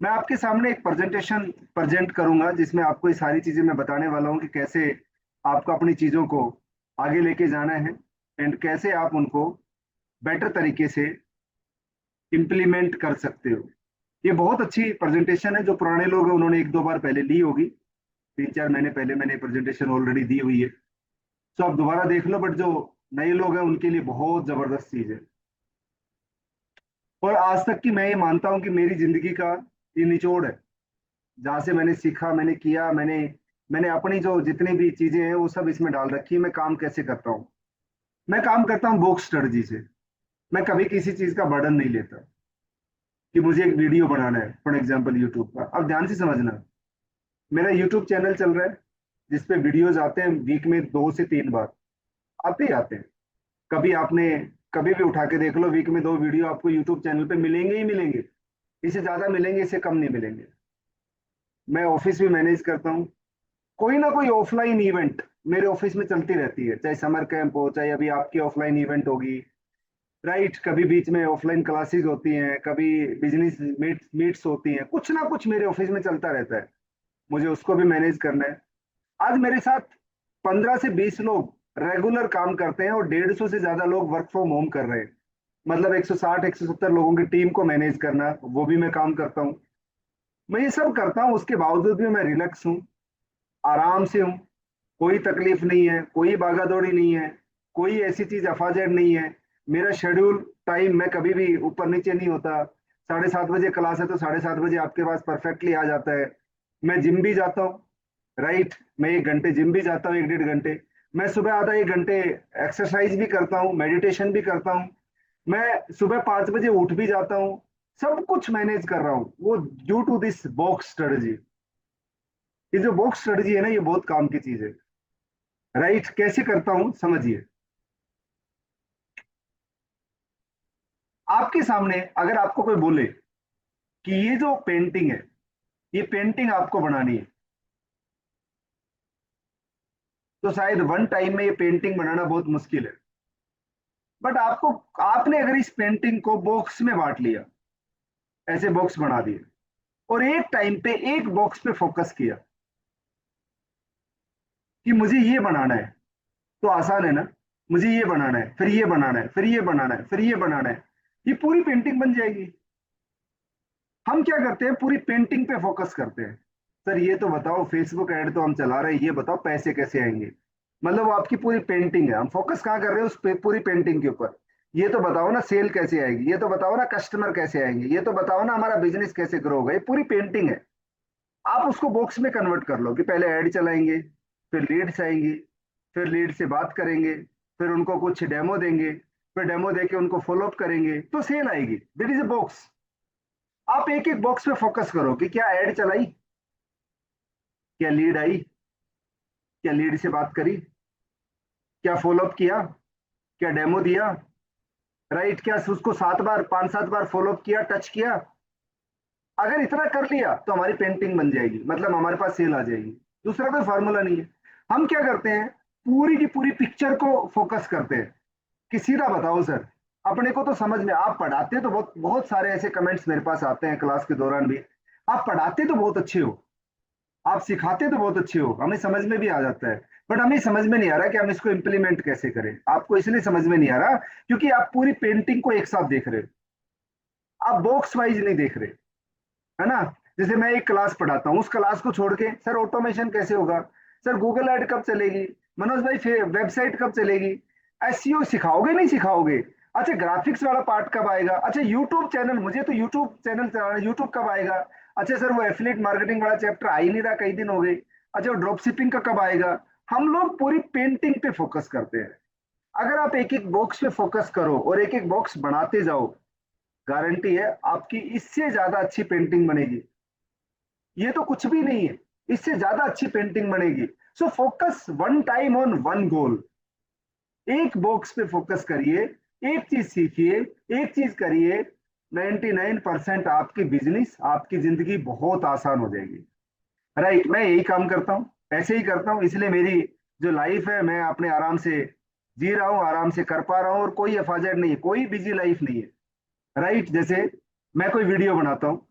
मैं आपके सामने एक प्रेजेंटेशन प्रेजेंट करूंगा जिसमें आपको ये सारी चीजें मैं बताने वाला हूँ कि कैसे आपको अपनी चीजों को आगे लेके जाना है एंड कैसे आप उनको बेटर तरीके से इम्प्लीमेंट कर सकते हो। ये बहुत अच्छी प्रेजेंटेशन है। जो पुराने लोग हैं उन्होंने एक दो बार पहले ली होगी, 3 4 महीने पहले मैंने प्रेजेंटेशन ऑलरेडी दी हुई है। तो आप दोबारा देख लो, बट जो नए लोग हैं उनके लिए बहुत जबरदस्त चीज है। और आज तक की मैं ये मानता हूँ कि मेरी जिंदगी का ये निचोड़ है, जहाँ से मैंने सीखा, मैंने किया, मैंने मैंने अपनी जो जितनी भी चीजें हैं वो सब इसमें डाल रखी है। मैं काम कैसे करता हूँ? मैं काम करता हूँ बुक स्ट्रेटजी से। मैं कभी किसी चीज का बर्डन नहीं लेता कि मुझे एक वीडियो बनाना है फॉर एग्जाम्पल यूट्यूब का। अब ध्यान से समझना, मेरा यूट्यूब चैनल चल रहा है जिसपे वीडियोज आते हैं वीक में 2 से 3 बार, आते ही आते हैं। कभी आपने कभी भी उठा के देख लो, वीक में 2 वीडियो आपको यूट्यूब चैनल पे मिलेंगे ही मिलेंगे। इससे ज्यादा मिलेंगे, इससे कम नहीं मिलेंगे। मैं ऑफिस भी मैनेज करता हूँ। कोई ना कोई ऑफलाइन इवेंट मेरे ऑफिस में चलती रहती है, चाहे समर कैंप हो, चाहे अभी आपकी ऑफलाइन इवेंट होगी, राइट। कभी बीच में ऑफलाइन क्लासेस होती हैं, कभी बिजनेस मीट्स होती हैं, कुछ ना कुछ मेरे ऑफिस में चलता रहता है। मुझे उसको भी मैनेज करना है। आज मेरे साथ 15 से 20 लोग रेगुलर काम करते हैं और 150 से ज्यादा लोग वर्क फ्रॉम होम कर रहे हैं। मतलब 160 170 लोगों की टीम को मैनेज करना, वो भी मैं काम करता हूँ। मैं ये सब करता हूँ, उसके बावजूद भी मैं रिलैक्स हूँ, आराम से हूँ। कोई तकलीफ नहीं है, कोई भागा दौड़ी नहीं है, कोई ऐसी चीज अफाजैड नहीं है। मेरा शेड्यूल टाइम में कभी भी ऊपर नीचे नहीं होता। 7:30 बजे क्लास है तो 7:30 बजे आपके पास परफेक्टली आ जाता है। मैं जिम भी जाता हूँ, राइट। मैं 1 घंटे जिम भी जाता हूँ, 1 1.5 घंटे। मैं सुबह आधा 1 घंटे एक्सरसाइज भी करता हूँ, मेडिटेशन भी करता हूँ। मैं सुबह 5 बजे उठ भी जाता हूँ। सब कुछ मैनेज कर रहा हूँ, वो due to this box strategy. ये जो बॉक्स स्ट्रेटजी है ना, ये बहुत काम की चीज है, राइट। कैसे करता हूं समझिए। आपके सामने अगर आपको कोई बोले कि ये जो पेंटिंग है, ये पेंटिंग आपको बनानी है, तो शायद वन टाइम में ये पेंटिंग बनाना बहुत मुश्किल है। बट आपको आपने अगर इस पेंटिंग को बॉक्स में बांट लिया, ऐसे बॉक्स बना दिए, और एक टाइम पे एक बॉक्स पे फोकस किया कि मुझे ये बनाना है, तो आसान है ना। मुझे ये बनाना है, फिर ये बनाना है, फिर ये बनाना है, फिर ये बनाना है, ये पूरी पेंटिंग बन जाएगी। हम क्या करते हैं, पूरी पेंटिंग पे फोकस करते हैं। सर ये तो बताओ, फेसबुक ऐड तो हम चला रहे हैं, ये बताओ पैसे कैसे आएंगे। मतलब वो आपकी पूरी पेंटिंग है, हम फोकस कहाँ कर रहे हैं, उस पूरी पेंटिंग के ऊपर। ये तो बताओ ना सेल कैसे आएगी, ये तो बताओ ना कस्टमर कैसे आएंगे, ये तो बताओ ना हमारा बिजनेस कैसे ग्रो होगा। ये पूरी पेंटिंग है। आप उसको बॉक्स में कन्वर्ट कर लो कि पहले ऐड चलाएंगे, फिर लीड्स आएंगी, फिर लीड से बात करेंगे, फिर उनको कुछ डेमो देंगे, फिर डेमो देके उनको फॉलोअप करेंगे, तो सेल आएगी। This is a box. आप एक एक बॉक्स पे फोकस करो कि क्या ऐड चलाई, क्या लीड आई, क्या लीड से बात करी, क्या फॉलोअप किया, क्या डेमो दिया, राइट। क्या उसको 7 बार 5 7 बार फॉलोअप किया, टच किया। अगर इतना कर लिया तो हमारी पेंटिंग बन जाएगी, मतलब हमारे पास सेल आ जाएगी। दूसरा कोई फार्मूला नहीं है। हम क्या करते हैं, पूरी की पूरी पिक्चर को फोकस करते हैं कि सीधा बताओ सर। अपने को तो समझ में, आप पढ़ाते तो बहुत बहुत सारे ऐसे कमेंट्स मेरे पास आते हैं क्लास के दौरान भी। आप पढ़ाते तो बहुत अच्छे हो, आप सिखाते तो बहुत अच्छे हो, हमें समझ में भी आ जाता है। बट हमें समझ में नहीं आ रहा कि हम इसको इम्प्लीमेंट कैसे करें। आपको इसलिए समझ में नहीं आ रहा क्योंकि आप पूरी पेंटिंग को एक साथ देख रहे हो, आप बॉक्स वाइज नहीं देख रहे, है ना। जैसे मैं एक क्लास पढ़ाता हूँ, उस क्लास को छोड़ के सर ऑटोमेशन कैसे होगा, सर गूगल ऐड कब चलेगी, मनोज भाई वेबसाइट कब चलेगी, एसईओ सिखाओगे नहीं सिखाओगे, अच्छा ग्राफिक्स वाला पार्ट कब आएगा, अच्छा यूट्यूब चैनल, मुझे तो यूट्यूब चैनल चलाना, यूट्यूब कब आएगा, अच्छा सर वो एफिलिएट मार्केटिंग वाला चैप्टर आ ही नहीं रहा, कई दिन हो गए, अच्छा ड्रॉप शिपिंग का कब आएगा। हम लोग पूरी पेंटिंग पे फोकस करते हैं। अगर आप एक एक बॉक्स पे फोकस करो और एक एक बॉक्स बनाते जाओ, गारंटी है आपकी इससे ज्यादा अच्छी पेंटिंग बनेगी। ये तो कुछ भी नहीं है, इससे ज्यादा अच्छी पेंटिंग बनेगी। So focus one time on one goal. एक बॉक्स पे फोकस करिए, एक चीज सीखिए, एक चीज करिए। 99% आपकी बिजनेस, आपकी जिंदगी बहुत आसान हो जाएगी, राइट। मैं यही काम करता हूँ, ऐसे ही करता हूँ, इसलिए मेरी जो लाइफ है मैं अपने आराम से जी रहा हूँ, आराम से कर पा रहा हूँ, और कोई एफर्ट नहीं है, कोई बिजी लाइफ नहीं है, राइट। जैसे मैं कोई वीडियो बनाता हूँ,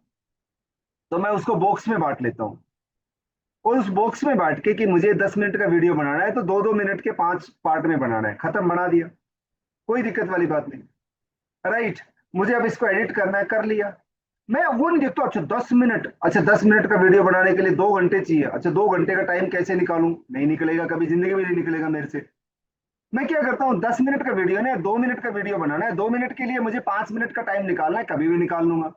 तो मैं उसको बॉक्स में बांट लेता हूँ, और उस बॉक्स में बांट के कि मुझे 10 मिनट का वीडियो बनाना है तो 2-2 मिनट के 5 पार्ट में बनाना है, खत्म, बना दिया, कोई दिक्कत वाली बात नहीं। राइट। मुझे अब इसको एडिट करना है, कर लिया। मैं वो नहीं देखता, अच्छा 10 मिनट, अच्छा 10 मिनट का वीडियो बनाने के लिए 2 घंटे चाहिए, अच्छा 2 घंटे का टाइम कैसे निकालूं, नहीं निकलेगा, कभी जिंदगी में नहीं निकलेगा मेरे से। मैं क्या करता हूँ, 10 मिनट का वीडियो ना, 2 मिनट का वीडियो बनाना है, 2 मिनट के लिए मुझे 5 मिनट का टाइम निकालना है, कभी भी निकाल लूंगा,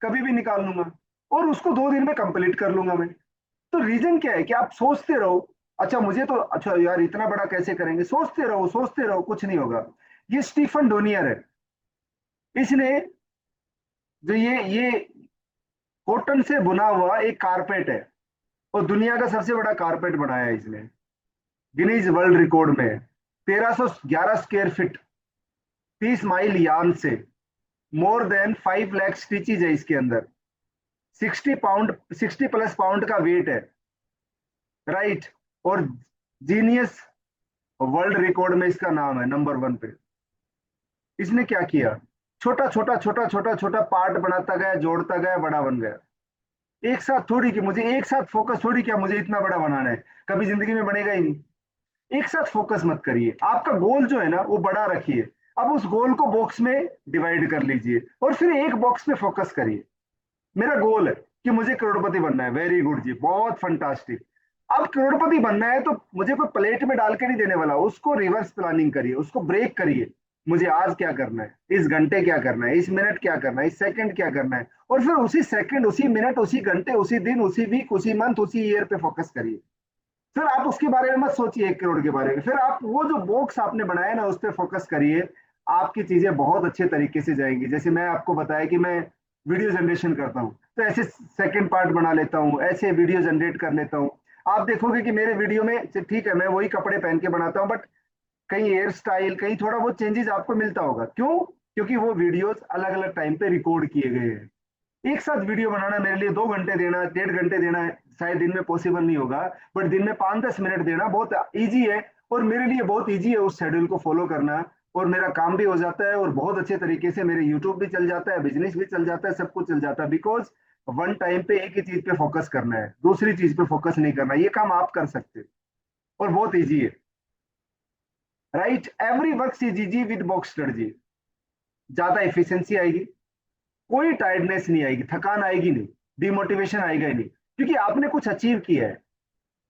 कभी भी निकाल लूंगा, और उसको 2 दिन में कंप्लीट कर लूंगा मैं। तो रीजन क्या है कि आप सोचते रहो, अच्छा मुझे तो, अच्छा यार इतना बड़ा कैसे करेंगे, सोचते रहो, कुछ नहीं होगा। ये स्टीफन डोनियर है, इसने जो ये कॉटन से बुना हुआ एक कारपेट है, और दुनिया का सबसे बड़ा कारपेट बनाया है इसने, गिनीज वर्ल्ड रिकॉर्ड में। 1311 स्क्वायर फीट, 30 माइल यार्न से, मोर देन 5 लाख स्टिचेज है इसके अंदर, 60 पाउंड, 60+ पाउंड का वेट है। राइट। और जीनियस वर्ल्ड रिकॉर्ड में इसका नाम है नंबर 1 पे। इसने क्या किया, छोटा पार्ट बनाता गया, जोड़ता गया, बड़ा बन गया। एक साथ थोड़ी, कि मुझे एक साथ फोकस थोड़ी क्या मुझे इतना बड़ा बनाना है, कभी जिंदगी में बनेगा ही नहीं। एक साथ फोकस मत करिए, आपका गोल जो है ना वो बड़ा रखिए। अब उस गोल को बॉक्स में डिवाइड कर लीजिए, और फिर एक बॉक्स पे फोकस करिए। मेरा गोल है कि मुझे करोड़पति बनना है, वेरी गुड जी, बहुत फंटास्टिक। अब करोड़पति बनना है तो मुझे कोई प्लेट में डाल के नहीं देने वाला, उसको रिवर्स प्लानिंग करिए, उसको ब्रेक करिए। मुझे आज क्या करना है, इस घंटे क्या करना है, इस मिनट क्या करना है, इस सेकंड क्या करना है, और फिर उसी सेकंड, उसी मिनट, उसी घंटे, उसी दिन, उसी वीक, उसी मंथ, उसी ईयर पे फोकस करिए। फिर आप उसके बारे में मत सोचिए 1 करोड़ के बारे में, फिर आप वो जो बॉक्स आपने बनाया ना उस पर फोकस करिए। आपकी चीजें बहुत अच्छे तरीके से जाएंगी। जैसे मैं आपको बताया कि मैं वीडियो जनरेशन करता हूँ, तो ऐसे सेकंड पार्ट बना लेता हूँ, ऐसे वीडियो जनरेट कर लेता हूँ। आप देखोगे कि मेरे वीडियो में ठीक है मैं वही कपड़े पहन के बनाता हूँ, बट कहीं हेयर स्टाइल, कहीं थोड़ा बहुत चेंजेस आपको मिलता होगा। क्यों? क्योंकि वो वीडियोस अलग अलग टाइम पे रिकॉर्ड किए गए हैं। एक साथ वीडियो बनाना मेरे लिए 2 घंटे देना, 1.5 घंटे देना है, शायद दिन में पॉसिबल नहीं होगा, बट दिन में 5-10 मिनट देना बहुत इजी है। और मेरे लिए बहुत इजी है उस शेड्यूल को फॉलो करना, और मेरा काम भी हो जाता है, और बहुत अच्छे तरीके से मेरे यूट्यूब भी चल जाता है, बिजनेस भी चल जाता है, सब कुछ चल जाता है, बिकॉज वन टाइम पे एक ही चीज पे फोकस करना है, दूसरी चीज पे फोकस नहीं करना। ये काम आप कर सकते हो, और बहुत ईजी है। Right. Every work is easy with box strategy. ज्यादा एफिशिएंसी आएगी, कोई टायर्डनेस नहीं आएगी, थकान आएगी नहीं, डिमोटिवेशन आएगा ही नहीं, क्योंकि आपने कुछ अचीव किया है।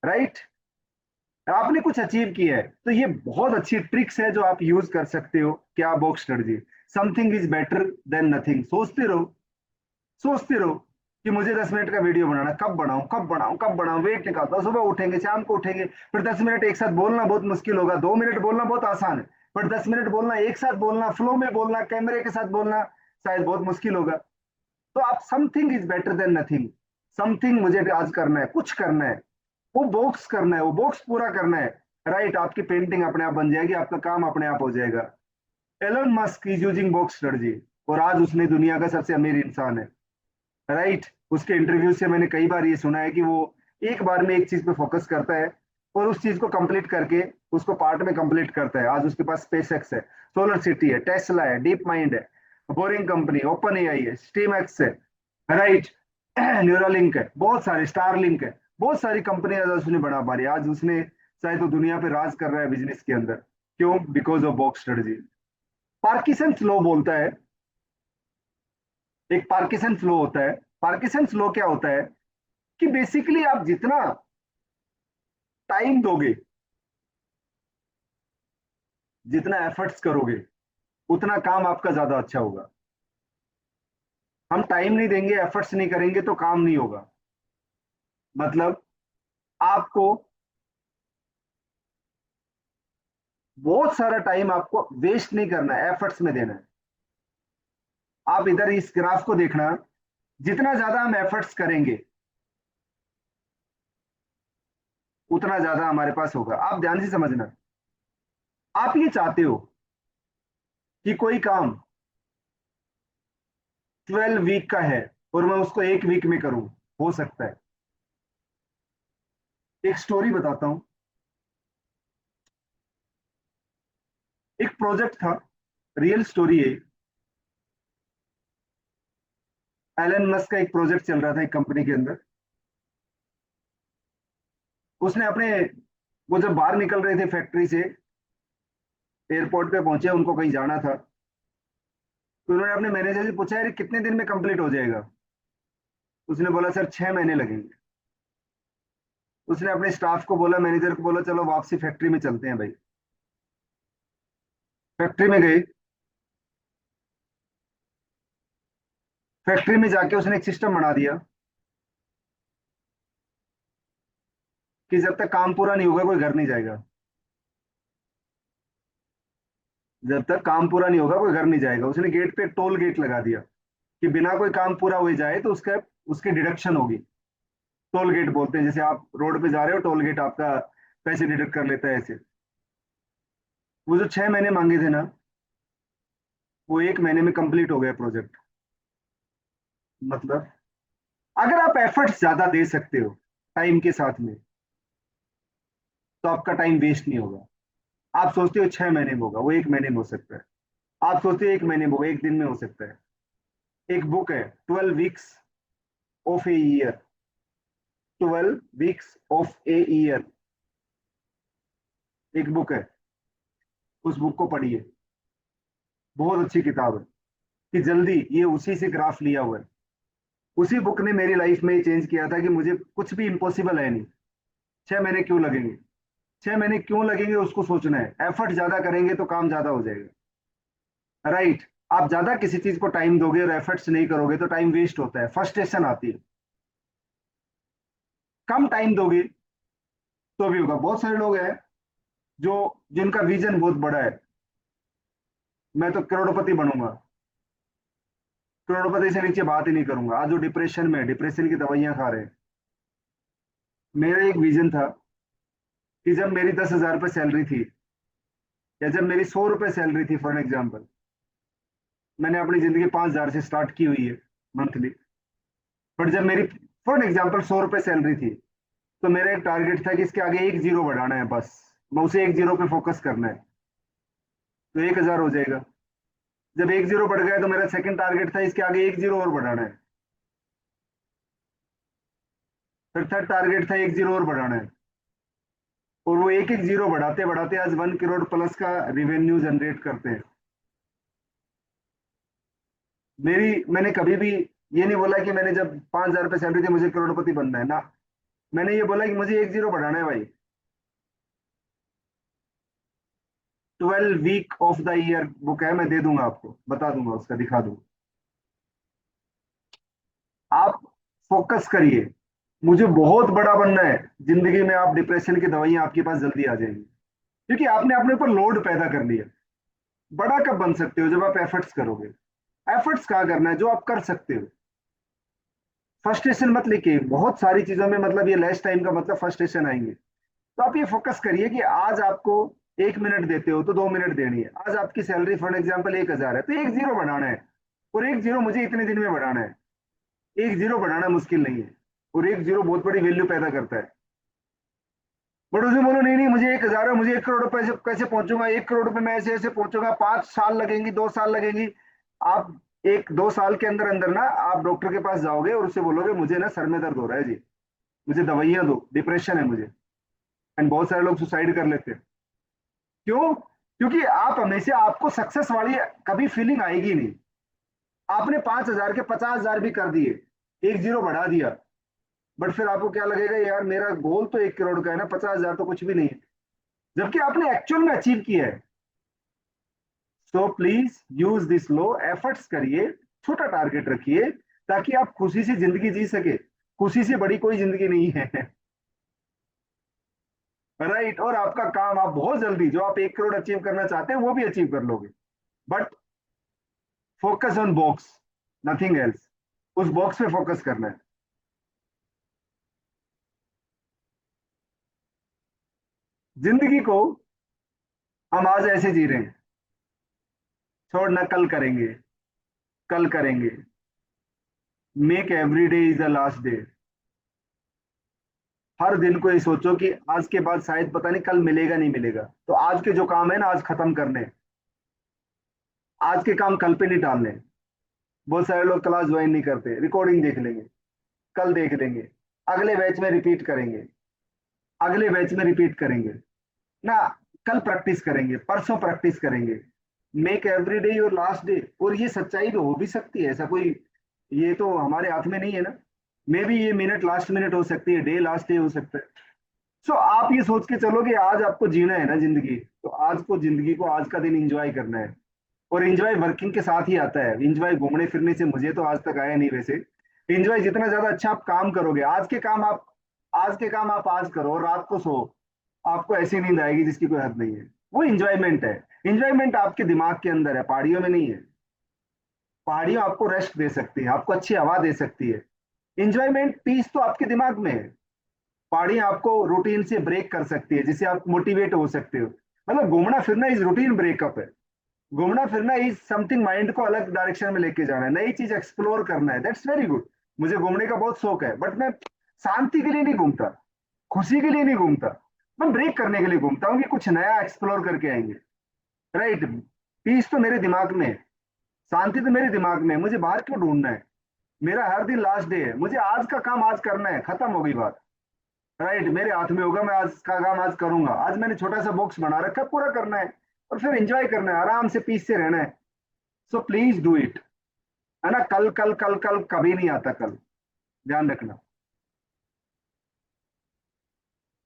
राइट। आपने कुछ अचीव किया है, तो ये बहुत अच्छी ट्रिक्स है जो आप यूज कर सकते हो। क्या? Box strategy. Something is better than nothing. सोचते रहो, सोचते रहो कि मुझे 10 मिनट का वीडियो बनाना, कब बनाऊं, कब बनाऊं, कब बनाऊं, वेट निकालता हूं, सुबह उठेंगे, शाम को उठेंगे, फिर 10 मिनट एक साथ बोलना बहुत मुश्किल होगा, 2 मिनट बोलना बहुत आसान है, पर 10 मिनट बोलना, एक साथ बोलना, फ्लो में बोलना, कैमरे के साथ बोलना, शायद बहुत मुश्किल होगा। तो आप, something is better than nothing, something मुझे आज करना है, कुछ करना है, वो बॉक्स करना है, वो बॉक्स पूरा करना है। राइट। आपकी पेंटिंग अपने आप बन जाएगी, आपका काम अपने आप हो जाएगा। Elon Musk is using box strategy, और आज उसने दुनिया का सबसे अमीर इंसान है। राइट। उसके इंटरव्यू से मैंने कई बार ये सुना है कि वो एक बार में एक चीज पे फोकस करता है, और उस चीज को कंप्लीट करके उसको पार्ट में कंप्लीट करता है। आज उसके पास स्पेस एक्स है, सोलर सिटी है, टेस्ला है, डीप माइंड है, बोरिंग कंपनी, ओपन एआई है, स्टीम एक्स है। राइट। न्यूरालिंक है, बहुत सारे, स्टार लिंक है, बहुत सारी कंपनियां आज उसने बना पा रही है। आज उसने शायद तो दुनिया पे राज कर रहा है बिजनेस के अंदर। क्यों? Because of box strategy. Parkinson flow बोलता है, एक पार्किसन फ्लो होता है। पार्किसन फ्लो क्या होता है कि बेसिकली आप जितना टाइम दोगे, जितना एफर्ट्स करोगे, उतना काम आपका ज्यादा अच्छा होगा। हम टाइम नहीं देंगे, एफर्ट्स नहीं करेंगे तो काम नहीं होगा। मतलब आपको बहुत सारा टाइम आपको वेस्ट नहीं करना है, एफर्ट्स में देना है। आप इधर इस ग्राफ को देखना, जितना ज्यादा हम एफर्ट्स करेंगे उतना ज्यादा हमारे पास होगा। आप ध्यान से समझना, आप ये चाहते हो कि कोई काम 12 वीक का है और मैं उसको 1 वीक में करूं, हो सकता है। एक स्टोरी बताता हूं। एक प्रोजेक्ट था, रियल स्टोरी है। एलन मस्क का एक प्रोजेक्ट चल रहा था एक कंपनी के अंदर। उसने अपने, वो जब बाहर निकल रहे थे फैक्ट्री से, एयरपोर्ट पे पहुंचे, उनको कहीं जाना था, तो उन्होंने अपने मैनेजर से पूछा, यार कितने दिन में कंप्लीट हो जाएगा? उसने बोला, सर 6 महीने लगेंगे। उसने अपने स्टाफ को बोला, मैनेजर को बोला, चलो वापसी फैक्ट्री में चलते हैं भाई। फैक्ट्री में गए। फैक्ट्री में जाके उसने एक सिस्टम बना दिया कि जब तक काम पूरा नहीं होगा कोई घर नहीं जाएगा। जब तक काम पूरा नहीं होगा कोई घर नहीं जाएगा। उसने गेट पे एक टोल गेट लगा दिया कि बिना कोई काम पूरा हो जाए तो उसका उसकी डिडक्शन होगी। टोल गेट बोलते हैं, जैसे आप रोड पे जा रहे हो, टोल गेट आपका पैसे डिडक्ट कर लेता है ऐसे। वो जो 6 महीने मांगे थे ना, वो 1 महीने में कंप्लीट हो गया प्रोजेक्ट। मतलब अगर आप एफर्ट्स ज्यादा दे सकते हो टाइम के साथ में, तो आपका टाइम वेस्ट नहीं होगा। आप सोचते हो 6 महीने में होगा, वो 1 महीने में हो सकता है। आप सोचते हो 1 महीने में होगा, एक दिन में हो सकता है। एक बुक है, 12 weeks of a year. 12 weeks of a year, एक बुक है। उस बुक को पढ़िए, बहुत अच्छी किताब है। कि जल्दी, ये उसी से ग्राफ लिया हुआ है। उसी बुक ने मेरी लाइफ में चेंज किया था कि मुझे कुछ भी इम्पॉसिबल है नहीं। 6 महीने क्यों लगेंगे? 6 महीने क्यों लगेंगे उसको सोचना है। एफर्ट ज्यादा करेंगे तो काम ज्यादा हो जाएगा। राइट। आप ज्यादा किसी चीज को टाइम दोगे और एफर्ट्स नहीं करोगे तो टाइम वेस्ट होता है, फ्रस्ट्रेशन आती है। कम टाइम दोगे तो भी होगा। बहुत सारे लोग हैं जो, जिनका विजन बहुत बड़ा है, मैं तो करोड़पति बनूंगा, करोड़पति से नीचे बात ही नहीं करूंगा। आज जो डिप्रेशन में, डिप्रेशन की दवाइयां खा रहे हैं। मेरा एक विजन था कि जब मेरी 10,000 रुपये सैलरी थी, या जब मेरी 100 रुपये सैलरी थी फॉर एग्जाम्पल, मैंने अपनी जिंदगी 5,000 से स्टार्ट की हुई है मंथली। बट जब मेरी फॉर एग्जाम्पल 100 रुपये सैलरी थी, तो मेरा एक टारगेट था कि इसके आगे एक जीरो बढ़ाना है बस। मैं उसे एक जीरो पे फोकस करना है, तो 1,000 हो जाएगा। जब एक जीरो बढ़ गया तो मेरा सेकंड टारगेट था, इसके आगे एक जीरो और बढ़ाना है। फिर थर्ड टारगेट था, एक जीरो और बढ़ाना है। और वो एक एक जीरो बढ़ाते बढ़ाते आज 1 करोड़ प्लस का रिवेन्यू जनरेट करते हैं। मैंने कभी भी ये नहीं बोला कि मैंने जब 5,000 रुपये सैलरी थी मुझे करोड़पति बनना है ना। मैंने ये बोला कि मुझे एक जीरो बढ़ाना है भाई। 12 week of the year book है, मैं दे दूंगा आपको, बता दूंगा, उसका दिखा दूंगा। आप फोकस करिए। मुझे बहुत बड़ा बनना है जिंदगी में। आप डिप्रेशन की दवाइयां आपके पास जल्दी आ जाएंगी, क्योंकि आपने अपने ऊपर लोड पैदा कर लिया। बड़ा कब बन सकते हो? जब आप एफर्ट्स करोगे। एफर्ट्स कहाँ करना है? जो आप कर सकते हो। फ्रस्ट्रेशन मत लेके बहुत सारी चीजों में, मतलब ये लेस टाइम का मतलब फ्रस्ट्रेशन आएंगे। तो आप ये फोकस करिए कि आज आपको 1 मिनट देते हो तो 2 मिनट देनी है। आज आपकी सैलरी फॉर एग्जाम्पल 1,000 है, तो एक जीरो बढ़ाना है। और एक जीरो मुझे इतने दिन में बढ़ाना है। एक जीरो बढ़ाना मुश्किल नहीं है, और एक जीरो बहुत बड़ी वैल्यू पैदा करता है। बट उसमें बोलो, नहीं नहीं मुझे 1,000 है, मुझे 1 करोड़ रुपए से कैसे पहुंचूंगा? 1 करोड़ रुपए मैं ऐसे ऐसे पहुंचूंगा, 5 साल लगेंगी, 2 साल लगेंगी। आप 1-2 साल के अंदर अंदर ना आप डॉक्टर के पास जाओगे और उससे बोलोगे, मुझे ना सर में दर्द हो रहा है जी, मुझे दवाइयां दो, डिप्रेशन है मुझे। एंड बहुत सारे लोग सुसाइड कर लेते हैं। क्यों? क्योंकि आप हमेशा, आपको सक्सेस वाली कभी फीलिंग आएगी नहीं। आपने 5,000 के 50,000 भी कर दिए, एक जीरो बढ़ा दिया, बट फिर आपको क्या लगेगा, यार मेरा गोल तो 1 करोड़ का है ना, 50,000 तो कुछ भी नहीं है। जबकि आपने एक्चुअल में अचीव किया है। So please use this low, efforts करिए, छोटा टारगेट रखिए, ताकि आप खुशी से जिंदगी जी सके। खुशी से बड़ी कोई जिंदगी नहीं है। राइट। और आपका काम, आप बहुत जल्दी जो आप 1 करोड़ अचीव करना चाहते हैं वो भी अचीव कर लोगे। But focus on box, nothing else. उस बॉक्स पे फोकस करना है। जिंदगी को हम आज ऐसे जी रहे हैं, छोड़ना कल करेंगे, कल करेंगे। Make every day is the last day. हर दिन को ये सोचो कि आज के बाद शायद पता नहीं कल मिलेगा नहीं मिलेगा, तो आज के जो काम है ना आज खत्म करने हैं। आज के काम कल पे नहीं टालने। बहुत सारे लोग क्लास ज्वाइन नहीं करते, रिकॉर्डिंग देख लेंगे, कल देख लेंगे, अगले बैच में रिपीट करेंगे, अगले बैच में रिपीट करेंगे ना, कल प्रैक्टिस करेंगे, परसों प्रैक्टिस करेंगे। Make every day your last day. और ये सच्चाई तो हो भी सकती है, ऐसा कोई, ये तो हमारे हाथ में नहीं है ना। मे भी ये मिनट लास्ट मिनट हो सकती है, डे लास्ट डे हो सकता है। सो आप ये सोच के चलो कि आज आपको जीना है ना जिंदगी, तो आज को जिंदगी को आज का दिन एंजॉय करना है। और एंजॉय वर्किंग के साथ ही आता है, एंजॉय घूमने फिरने से मुझे तो आज तक आया नहीं वैसे। एंजॉय जितना ज्यादा अच्छा आप काम करोगे, आज के काम आप आज करो और रात को सो, आपको ऐसी नींद आएगी जिसकी कोई हद नहीं है। वो इंजॉयमेंट है। इंजॉयमेंट आपके दिमाग के अंदर है, पहाड़ियों में नहीं है। पहाड़ियां आपको रेस्ट दे सकती है, आपको अच्छी हवा दे सकती है। इंजॉयमेंट पीस तो आपके दिमाग में है। पहाड़ियां आपको रूटीन से ब्रेक कर सकती है, जिससे आप मोटिवेट हो सकते हो। मतलब घूमना फिरना इज रूटीन ब्रेकअप है। घूमना फिरना इज समथिंग, माइंड को अलग डायरेक्शन में लेके जाना है, नई चीज एक्सप्लोर करना है, दैट्स वेरी गुड। मुझे घूमने का बहुत शौक है, बट मैं शांति के लिए नहीं घूमता, खुशी के लिए नहीं घूमता। मैं ब्रेक करने के लिए घूमता हूँ कि कुछ नया एक्सप्लोर करके आएंगे। राइट। पीस तो मेरे दिमाग में है, शांति तो मेरे दिमाग में है, मुझे बाहर क्यों ढूंढना है। मेरा हर दिन लास्ट डे है, मुझे आज का काम आज करना है, खत्म हो गई बात। राइट, मेरे हाथ में होगा, मैं आज का काम आज करूंगा। आज मैंने छोटा सा बॉक्स बना रखा है, पूरा करना है और फिर एंजॉय करना है, आराम से पीस से रहना है। So please do it. है ना, कल कल कल कल कभी नहीं आता कल, ध्यान रखना।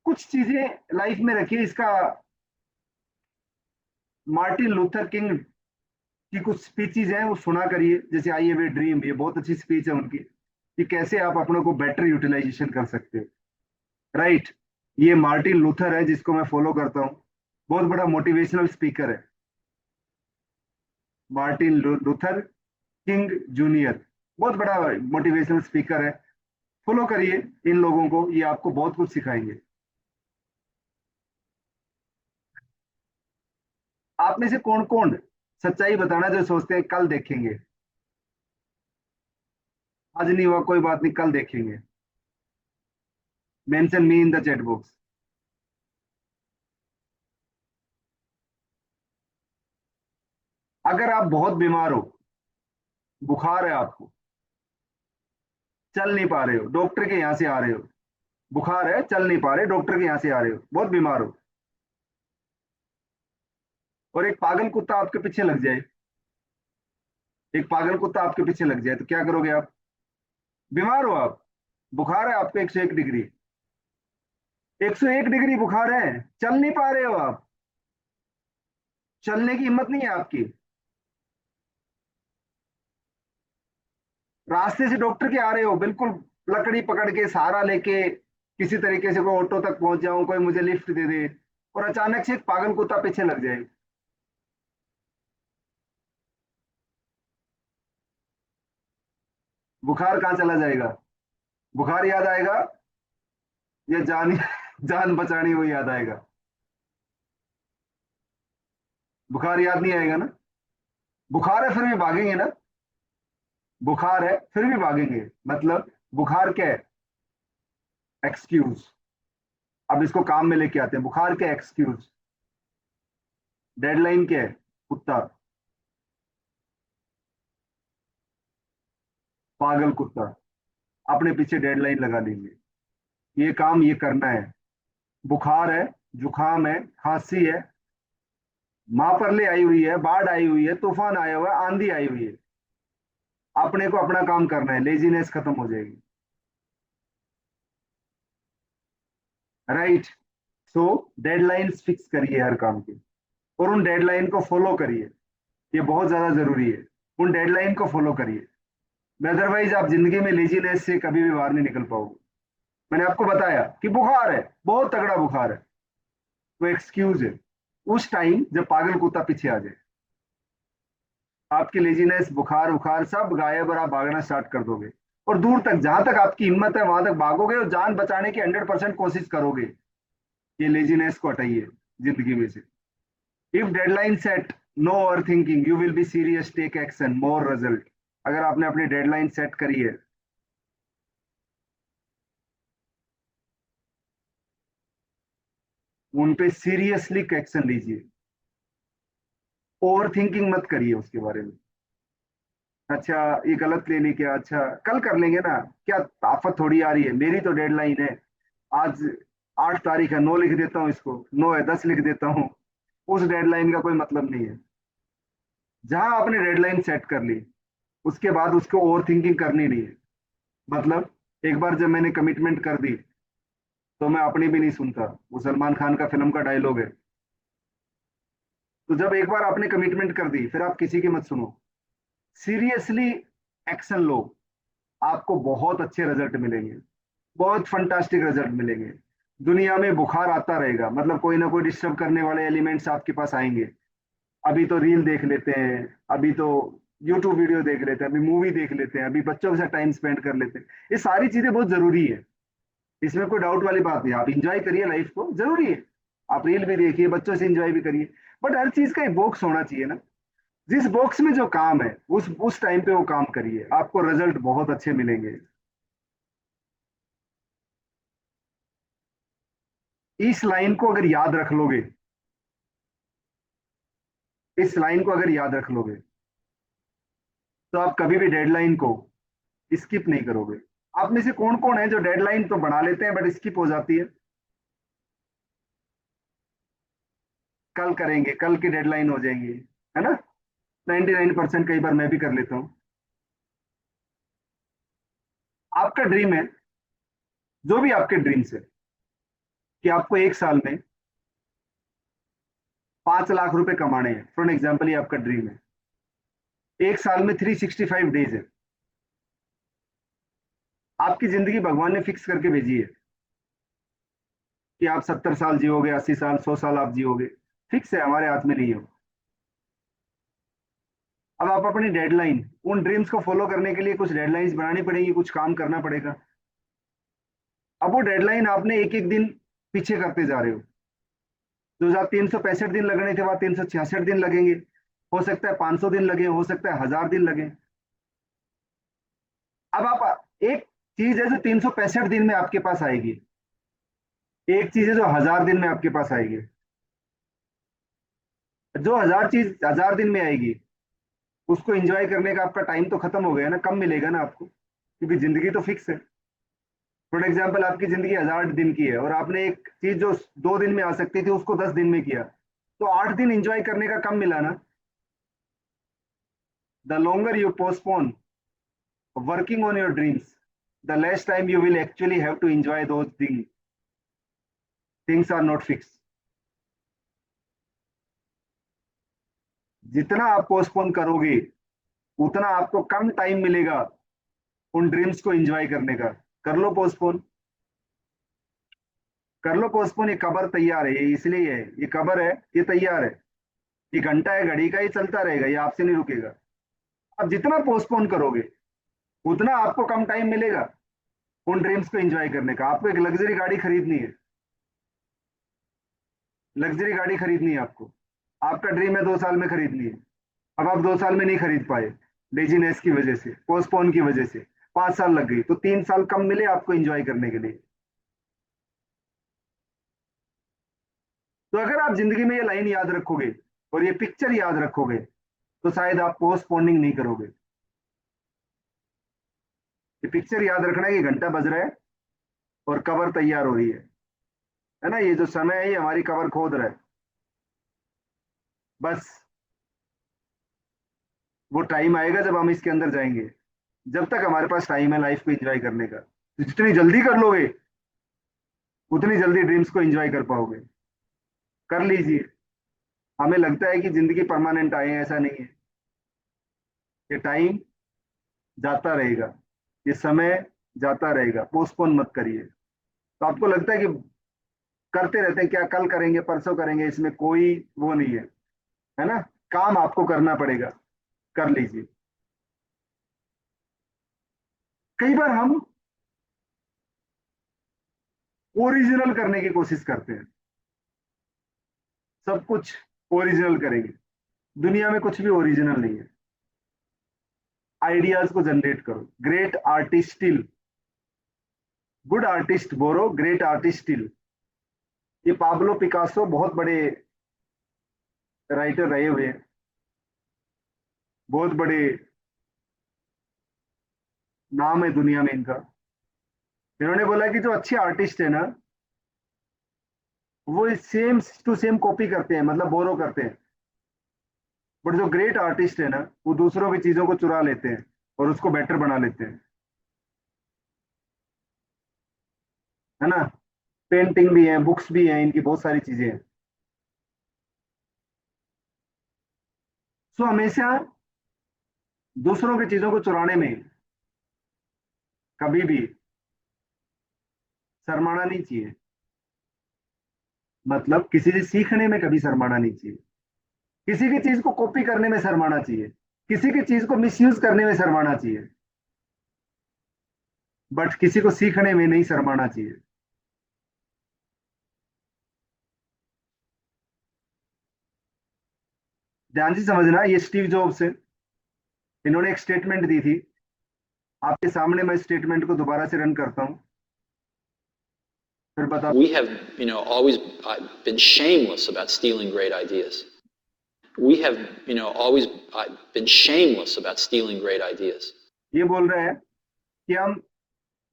कुछ चीजें लाइफ में रखिए, इसका मार्टिन लूथर किंग की कुछ स्पीचेज हैं वो सुना करिए, जैसे आई हैव ए ड्रीम, ये बहुत अच्छी स्पीच है उनकी, कि कैसे आप अपनों को बेटर यूटिलाइजेशन कर सकते हो। राइट। ये मार्टिन लूथर है जिसको मैं फॉलो करता हूँ, बहुत बड़ा मोटिवेशनल स्पीकर है, मार्टिन लूथर किंग जूनियर, बहुत बड़ा मोटिवेशनल स्पीकर है। फॉलो करिए इन लोगों को, ये आपको बहुत कुछ सिखाएंगे। आप में से कौन कौन सच्चाई बताना जो सोचते हैं कल देखेंगे, आज नहीं हुआ कोई बात नहीं, कल देखेंगे। Mention me in the chat box. अगर आप बहुत बीमार हो, बुखार है आपको, चल नहीं पा रहे हो, डॉक्टर के यहाँ से आ रहे हो, बुखार है, चल नहीं पा रहे, डॉक्टर के यहाँ से आ रहे हो, बहुत बीमार हो, और एक पागल कुत्ता आपके पीछे लग जाए, एक पागल कुत्ता आपके पीछे लग जाए, तो क्या करोगे आप? बीमार हो आप, बुखार है आपको 101 डिग्री, 101 डिग्री बुखार है, चल नहीं पा रहे हो आप, चलने की हिम्मत नहीं है आपकी, रास्ते से डॉक्टर के आ रहे हो, बिल्कुल लकड़ी पकड़ के सहारा लेके, किसी तरीके से कोई ऑटो तक पहुंच जाऊं, कोई मुझे लिफ्ट दे दे, और अचानक से एक पागल कुत्ता पीछे लग जाए, बुखार कहाँ चला जाएगा? बुखार याद आएगा या जान जान बचानी वो याद आएगा? बुखार याद नहीं आएगा ना। बुखार है फिर भी भागेंगे ना, बुखार है फिर भी भागेंगे, मतलब बुखार क्या है? एक्सक्यूज। अब इसको काम में लेके आते हैं, बुखार क्या एक्सक्यूज, डेडलाइन क्या है? कुत्ता, पागल कुत्ता, अपने पीछे डेडलाइन लगा लेंगे, ये काम ये करना है। बुखार है, जुकाम है, खांसी है, महापरले आई हुई है, बाढ़ आई हुई है, तूफान आया हुआ है, आंधी आई हुई है, अपने को अपना काम करना है, लेजीनेस खत्म हो जाएगी। राइट। सो डेडलाइंस फिक्स करिए हर काम की, और उन डेडलाइन को फॉलो करिए, ये बहुत ज्यादा जरूरी है। उन डेडलाइन को फॉलो करिए, अदरवाइज आप जिंदगी में लेजीनेस से कभी भी बाहर नहीं निकल पाओगे। मैंने आपको बताया कि बुखार है, बहुत तगड़ा बुखार है, वो एक्सक्यूज है, उस टाइम जब पागल कुत्ता पीछे आ जाए, आपकी लेजीनेस बुखार उखार सब गायब और आप भागना स्टार्ट कर दोगे, और दूर तक जहां तक आपकी हिम्मत है वहां तक भागोगे, और जान बचाने की 100% कोशिश करोगे। ये लेजीनेस को हटाइए जिंदगी में से। If deadline set, no overthinking, you will be serious, take action, more result. अगर आपने अपनी डेडलाइन सेट करी है, उन पे सीरियसली एक्शन लीजिए, ओवर थिंकिंग मत करिए उसके बारे में। अच्छा, ये गलत ले ली क्या? अच्छा, कल कर लेंगे ना, क्या आफत थोड़ी आ रही है। मेरी तो डेडलाइन है आज, 8 तारीख है, 9 लिख देता हूँ इसको, 9 है 10 लिख देता हूँ। उस डेडलाइन का कोई मतलब नहीं है। जहां आपने डेडलाइन सेट कर ली, उसके बाद उसको ओवर थिंकिंग करनी नहीं है। मतलब एक बार जब मैंने कमिटमेंट कर दी, तो मैं अपनी भी नहीं सुनता। वो सलमान खान का फिल्म का डायलॉग है। तो जब एक बार आपने कमिटमेंट कर दी, फिर आप किसी की मत सुनो। सीरियसली एक्शन लो, आपको बहुत अच्छे रिजल्ट मिलेंगे, बहुत फंटास्टिक रिजल्ट मिलेंगे। दुनिया में बुखार आता रहेगा, मतलब कोई ना कोई डिस्टर्ब करने वाले एलिमेंट्स आपके पास आएंगे। अभी तो रील देख लेते हैं, अभी तो यूट्यूब वीडियो देख लेते हैं, अभी मूवी देख लेते हैं, अभी बच्चों के साथ टाइम स्पेंड कर लेते हैं। ये सारी चीजें बहुत जरूरी है, इसमें कोई डाउट वाली बात नहीं। आप इंजॉय करिए लाइफ को, जरूरी है। आप रील भी देखिए, बच्चों से इंजॉय भी करिए, बट हर चीज का एक बॉक्स होना चाहिए ना। जिस बॉक्स में जो काम है, उस टाइम पे वो काम करिए, आपको रिजल्ट बहुत अच्छे मिलेंगे। इस लाइन को अगर याद रख लोगे, इस लाइन को अगर याद रख लोगे, तो आप कभी भी डेडलाइन को स्किप नहीं करोगे। आप में से कौन कौन है जो डेडलाइन तो बना लेते हैं बट स्किप हो जाती है? कल करेंगे, कल की डेडलाइन हो जाएंगी, है ना। 99% कई बार मैं भी कर लेता हूँ। आपका ड्रीम है, जो भी आपके ड्रीम्स है, कि आपको एक साल में 5 लाख रुपए कमाने हैं, फॉर एग्जाम्पल ये आपका ड्रीम है। एक साल में 365 डेज है। आपकी जिंदगी भगवान ने फिक्स करके भेजी है कि आप 70 साल जियोगे, 80 साल, 100 साल आप जियोगे। फिक्स है, हमारे हाथ में नहीं हो। अब आप अपनी डेडलाइन, उन ड्रीम्स को फॉलो करने के लिए कुछ डेडलाइंस बनानी पड़ेगी, कुछ काम करना पड़ेगा। अब वो डेडलाइन आपने एक एक दिन पीछे करते जा रहे हो। जो 365 दिन लगने थे, वहां 366 दिन लगेंगे। हो सकता है 500 दिन लगे, हो सकता है 1000 दिन लगे। अब आप, एक चीज है जो 365 दिन में आपके पास आएगी, एक चीज है जो 1000 दिन में आपके पास आएगी। जो 1000 दिन में आएगी, उसको एंजॉय करने का आपका टाइम तो खत्म हो गया ना, कम मिलेगा ना आपको, क्योंकि जिंदगी तो फिक्स है। फॉर एग्जाम्पल आपकी जिंदगी 1000 दिन की है, और आपने एक चीज जो 2 दिन में आ सकती थी, उसको 10 दिन में किया, तो 8 दिन एंजॉय करने का कम मिला ना। The longer you postpone working on your dreams, the less time you will actually have to enjoy those things. Things are not fixed. जितना आप पोस्टपोन करोगे, उतना आपको कम टाइम मिलेगा उन ड्रीम्स को एंजॉय करने का। कर लो पोस्टपोन, कर लो पोस्टपोन। ये कबर तैयार है, ये इसलिए है, ये कबर है, ये तैयार है। ये घंटा है घड़ी का, ये चलता रहेगा, ये आपसे नहीं रुकेगा। आप जितना पोस्टपोन करोगे, उतना आपको कम टाइम मिलेगा उन ड्रीम्स को एंजॉय करने का। आपको एक लग्जरी गाड़ी खरीदनी है, लग्जरी गाड़ी खरीदनी है आपको। आपका ड्रीम है 2 साल में खरीदनी है। अब आप 2 साल में नहीं खरीद पाए, लेजीनेस की वजह से, पोस्टपोन की वजह से 5 साल लग गई, तो 3 साल कम मिले आपको एंजॉय करने के लिए। तो अगर आप जिंदगी में ये लाइन याद रखोगे और ये पिक्चर याद रखोगे, तो शायद आप पोस्टपोनिंग नहीं करोगे। ये पिक्चर याद रखना है कि घंटा बज रहा है और कवर तैयार हो रही है ना। ये जो समय है, ये हमारी कवर खोद रहा है। बस वो टाइम आएगा जब हम इसके अंदर जाएंगे। जब तक हमारे पास टाइम है लाइफ को एंजॉय करने का, तो जितनी जल्दी कर लोगे, उतनी जल्दी ड्रीम्स को एंजॉय कर पाओगे। कर लीजिए। हमें लगता है कि जिंदगी परमानेंट आए हैं, ऐसा नहीं है। ये टाइम जाता रहेगा, ये समय जाता रहेगा। पोस्टपोन मत करिए। तो आपको लगता है कि करते रहते हैं, क्या कल करेंगे, परसों करेंगे, इसमें कोई वो नहीं है ना। काम आपको करना पड़ेगा, कर लीजिए। कई बार हम ओरिजिनल करने की कोशिश करते हैं, सब कुछ ओरिजिनल करेंगे। दुनिया में कुछ भी ओरिजिनल नहीं है। आइडियाज को जनरेट करो। Great artist steal, good artist borrow, great artist steal. ये पाब्लो पिकासो बहुत बड़े राइटर रहे हुए हैं, बहुत बड़े नाम है दुनिया में इनका। इन्होंने बोला कि जो अच्छे आर्टिस्ट है ना, वो सेम टू सेम कॉपी करते हैं, मतलब बोरो करते हैं। बट जो ग्रेट आर्टिस्ट है ना, वो दूसरों की चीजों को चुरा लेते हैं और उसको बेटर बना लेते हैं, है ना। पेंटिंग भी है, बुक्स भी हैं, इनकी बहुत सारी चीजें हैं। सो हमेशा दूसरों की चीजों को चुराने में कभी भी शर्माना नहीं चाहिए। मतलब किसी से सीखने में कभी शर्माना नहीं चाहिए। किसी की चीज को कॉपी करने में शर्माना चाहिए। किसी की चीज को मिसयूज करने में शर्माना चाहिए, बट किसी को सीखने में नहीं शर्माना चाहिए। ध्यान से समझना, ये स्टीव जॉब्स है। इन्होंने एक स्टेटमेंट दी थी। आपके सामने मैं स्टेटमेंट को दोबारा से रन करता हूं, फिर बता। We have, always been shameless about stealing great ideas. We have, always been shameless about stealing great ideas. ये बोल रहे हैं कि हम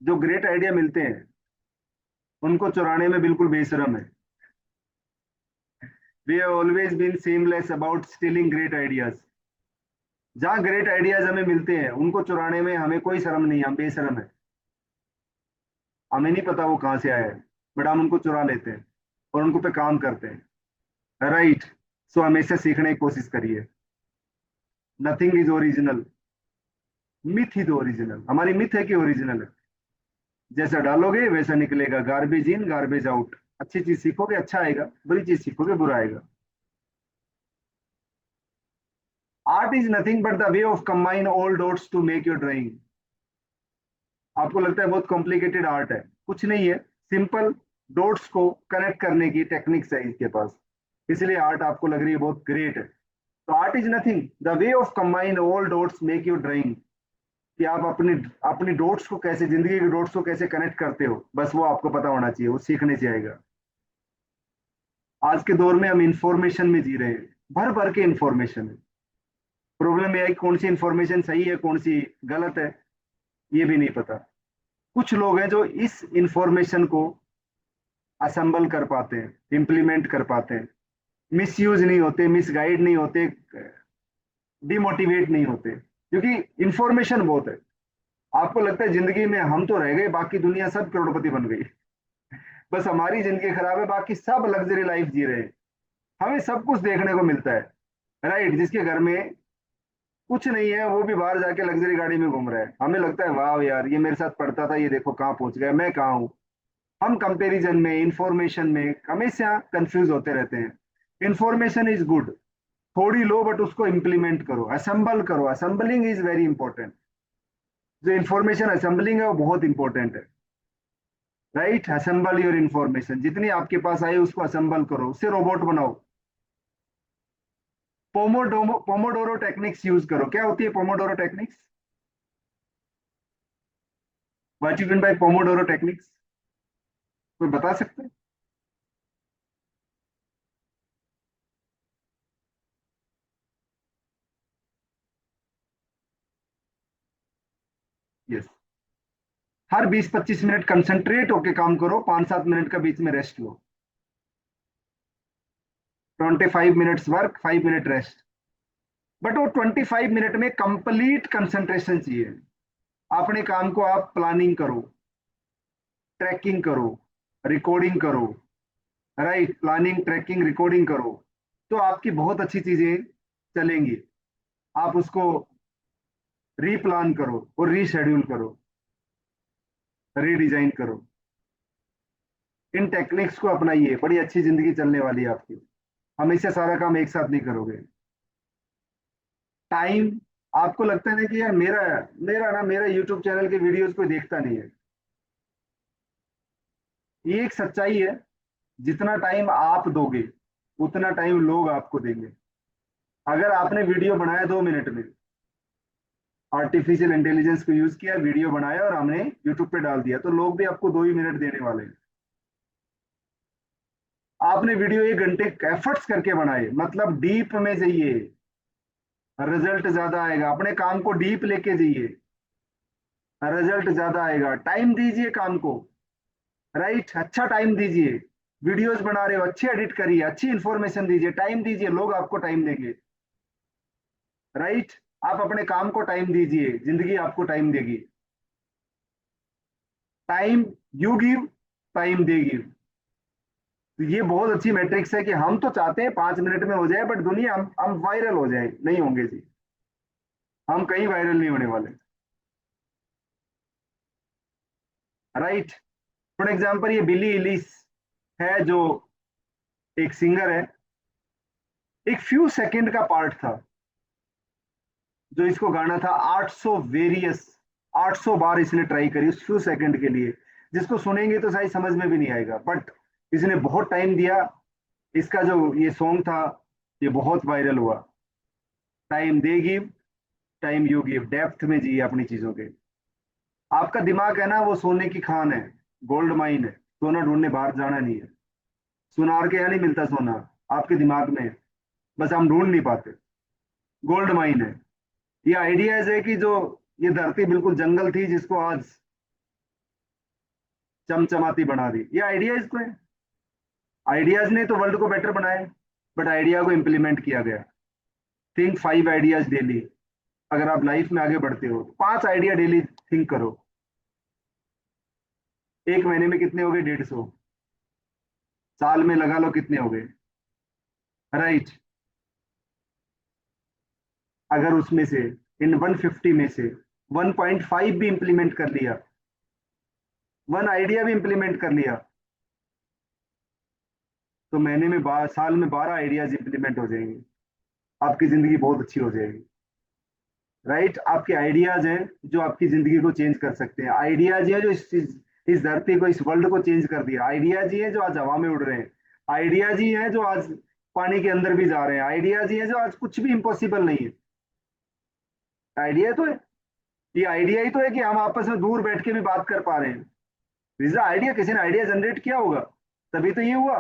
जो ग्रेट आइडिया मिलते हैं उनको चुराने में बिल्कुल बेशरम है। We have always been seamless about stealing great ideas. जहां ग्रेट आइडियाज हमें मिलते हैं उनको चुराने में हमें कोई शर्म नहीं है, हम बेशरम है। हमें नहीं पता वो कहाँ से आया है, बट हम उनको चुरा लेते हैं और उनको पे काम करते हैं। राइट। सो हमेशा सीखने की कोशिश करिए। नथिंग इज ओरिजिनल, मिथ ही तो ओरिजिनल। हमारी मिथ है कि ओरिजिनल है। जैसा डालोगे वैसा निकलेगा, गार्बेज इन गार्बेज आउट। अच्छी चीज सीखोगे अच्छा आएगा, बुरी चीज सीखोगे बुरा आएगा। Art is nothing but the way of combine all dots to make your drawing. आपको लगता है बहुत कॉम्प्लिकेटेड आर्ट है, कुछ नहीं है। सिंपल डॉट्स को कनेक्ट करने की टेक्निक्स है इसके पास, इसलिए आर्ट आपको लग रही है बहुत ग्रेट है। तो art is nothing the way of combine all dots make your drawing. कि आप अपनी अपनी डॉट्स को कैसे, जिंदगी के डॉट्स को कैसे कनेक्ट करते हो, बस वो आपको पता होना चाहिए, वो सीखने से आएगा। आज के दौर में हम इंफॉर्मेशन में जी रहे हैं, भर भर के इंफॉर्मेशन है। प्रॉब्लम यह है कि कौन सी इंफॉर्मेशन सही है कौन सी गलत है, ये भी नहीं पता। कुछ लोग हैं जो इस इंफॉर्मेशन को असेंबल कर पाते हैं, इम्प्लीमेंट कर पाते हैं, मिसयूज नहीं होते, मिसगाइड नहीं होते, डिमोटिवेट नहीं होते, क्योंकि इंफॉर्मेशन बहुत है। आपको लगता है जिंदगी में हम तो रह गए, बाकी दुनिया सब करोड़पति बन गई। बस हमारी जिंदगी खराब है, बाकी सब लग्जरी लाइफ जी रहे हैं। हमें सब कुछ देखने को मिलता है। राइट। जिसके घर में कुछ नहीं है वो भी बाहर जाके लग्जरी गाड़ी में घूम रहा है। हमें लगता है वाह यार, ये मेरे साथ पढ़ता था, ये देखो कहाँ पहुंच गया, मैं कहाँ हूँ। हम कंपैरिजन में, इंफॉर्मेशन में हमेशा कंफ्यूज होते रहते हैं। इंफॉर्मेशन इज गुड, थोड़ी लो बट उसको इंप्लीमेंट करो, असेंबल करो। Assembling is very important. जो इंफॉर्मेशन असेंबलिंग है वो बहुत इंपॉर्टेंट है। राइट। असेंबल योर इंफॉर्मेशन, जितनी आपके पास आई उसको असेंबल करो, उससे रोबोट बनाओ। पोमोडोरो टेक्निक्स यूज करो। क्या होती है Pomodoro techniques? What you mean by Pomodoro techniques? कोई बता सकते हैं? यस। हर 20-25 मिनट कंसंट्रेट होके काम करो, 5-7 मिनट का बीच में rest low. 25 minutes work, 5 minute rest. But वो 25 मिनट में कंप्लीट कंसंट्रेशन चाहिए। अपने काम को आप प्लानिंग करो, ट्रैकिंग करो, रिकॉर्डिंग करो। राइट। प्लानिंग, ट्रैकिंग, रिकॉर्डिंग करो, तो आपकी बहुत अच्छी चीजें चलेंगी। आप उसको रीप्लान करो और रीशेड्यूल करो, रीडिजाइन करो। इन टेक्निक्स को अपनाइए, बड़ी अच्छी जिंदगी चलने वाली है आपकी। हमेशा सारा काम एक साथ नहीं करोगे। टाइम, आपको लगता है ना कि यार मेरा मेरा यूट्यूब चैनल के वीडियोस कोई देखता नहीं है। ये एक सच्चाई है। जितना टाइम आप दोगे उतना टाइम लोग आपको देंगे। अगर आपने वीडियो बनाया 2 मिनट में, आर्टिफिशियल इंटेलिजेंस को यूज किया, वीडियो बनाया और हमने यूट्यूब पे डाल दिया, तो लोग भी आपको 2 ही मिनट देने वाले हैं। आपने वीडियो 1 घंटे एफर्ट्स करके बनाए, मतलब डीप में जाइए, रिजल्ट ज्यादा आएगा। अपने काम को डीप लेके जाइए। रिजल्ट ज्यादा आएगा। टाइम दीजिए काम को, राइट, अच्छा टाइम दीजिए। वीडियोस बना रहे हो, अच्छी एडिट करिए, अच्छी इंफॉर्मेशन दीजिए, टाइम दीजिए, लोग आपको टाइम देंगे, राइट। आप अपने काम को टाइम दीजिए, जिंदगी आपको टाइम देगी। Time you give, time they give. तो ये बहुत अच्छी मैट्रिक्स है कि हम तो चाहते हैं 5 मिनट में हो जाए, बट दुनिया हम वायरल हो जाए, नहीं होंगे जी, हम कहीं वायरल नहीं होने वाले, राइट। फॉर एग्जाम्पल ये बिली इलिस है, जो एक सिंगर है, एक फ्यू सेकंड का पार्ट था जो इसको गाना था। 800 बार इसने ट्राई करी उस फ्यू सेकंड के लिए, जिसको सुनेंगे तो शायद समझ में भी नहीं आएगा, बट इसने बहुत टाइम दिया। इसका जो ये सॉन्ग था, ये बहुत वायरल हुआ। Time they give, time you give, depth में जिए अपनी चीजों के। आपका दिमाग है ना, वो सोने की खान है, गोल्ड माइन है। सोना ढूंढने बाहर जाना नहीं है, सुनार के यहाँ नहीं मिलता सोना, आपके दिमाग में है। बस हम ढूंढ नहीं पाते। गोल्ड माइन है। ये आइडियाज है कि जो ये धरती बिल्कुल जंगल थी, जिसको आज चमचमाती बना दी, ये आइडियाज को है। आइडियाज ने तो वर्ल्ड को बेटर बनाया, बट आइडिया को इंप्लीमेंट किया गया। Think 5 ideas daily. अगर आप लाइफ में आगे बढ़ते हो तो 5 आइडिया डेली थिंक करो। एक महीने में कितने हो गए? 150। साल में लगा लो कितने हो गए, राइट। अगर उसमें से इन 150 में से 1.5 भी इंप्लीमेंट कर लिया, 1 आइडिया भी इंप्लीमेंट कर लिया, तो महीने में साल में 12 आइडियाज इंप्लीमेंट हो जाएंगे। आपकी जिंदगी बहुत अच्छी हो जाएगी, राइट। आपके आइडियाज हैं जो आपकी जिंदगी को चेंज कर सकते हैं। आइडियाज हैं जो इस धरती को, इस वर्ल्ड को चेंज कर दिया। आइडियाज ही हैं जो आज हवा में उड़ रहे हैं। आइडियाज ही हैं जो आज पानी के अंदर भी जा रहे हैं। आइडियाज ही हैं जो आज कुछ भी इम्पॉसिबल नहीं है। आइडिया तो है, ये आइडिया ही तो है कि हम आपस में दूर बैठ के भी बात कर पा रहे हैं। विजा आइडिया, किसी ने आइडिया जनरेट किया होगा, तभी तो ये हुआ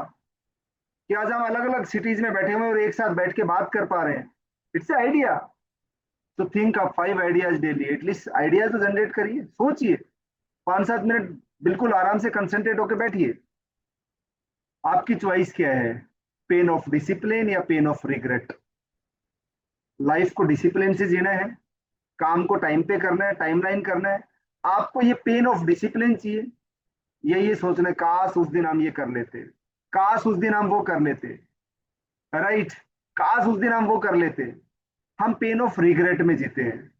कि आज हम अलग अलग सिटीज में बैठे हुए हैं और एक साथ बैठ के बात कर पा रहे हैं। It's idea. तो think of 5 ideas daily, at least ideas तो जनरेट करिए, सोचिए 5-7 मिनट, बिल्कुल आराम से कंसंट्रेट होकर बैठिए। आपकी चॉइस क्या है, पेन ऑफ डिसिप्लिन या पेन ऑफ रिग्रेट। लाइफ को डिसिप्लिन से जीना है, काम को टाइम पे करना है, टाइमलाइन करना है। आपको ये पेन ऑफ डिसिप्लिन चाहिए, ये सोचना काश उस दिन हम ये कर लेते, काश उस दिन हम वो कर लेते, राइट, काश उस दिन हम वो कर लेते। हम पेन ऑफ रिग्रेट में जीते हैं,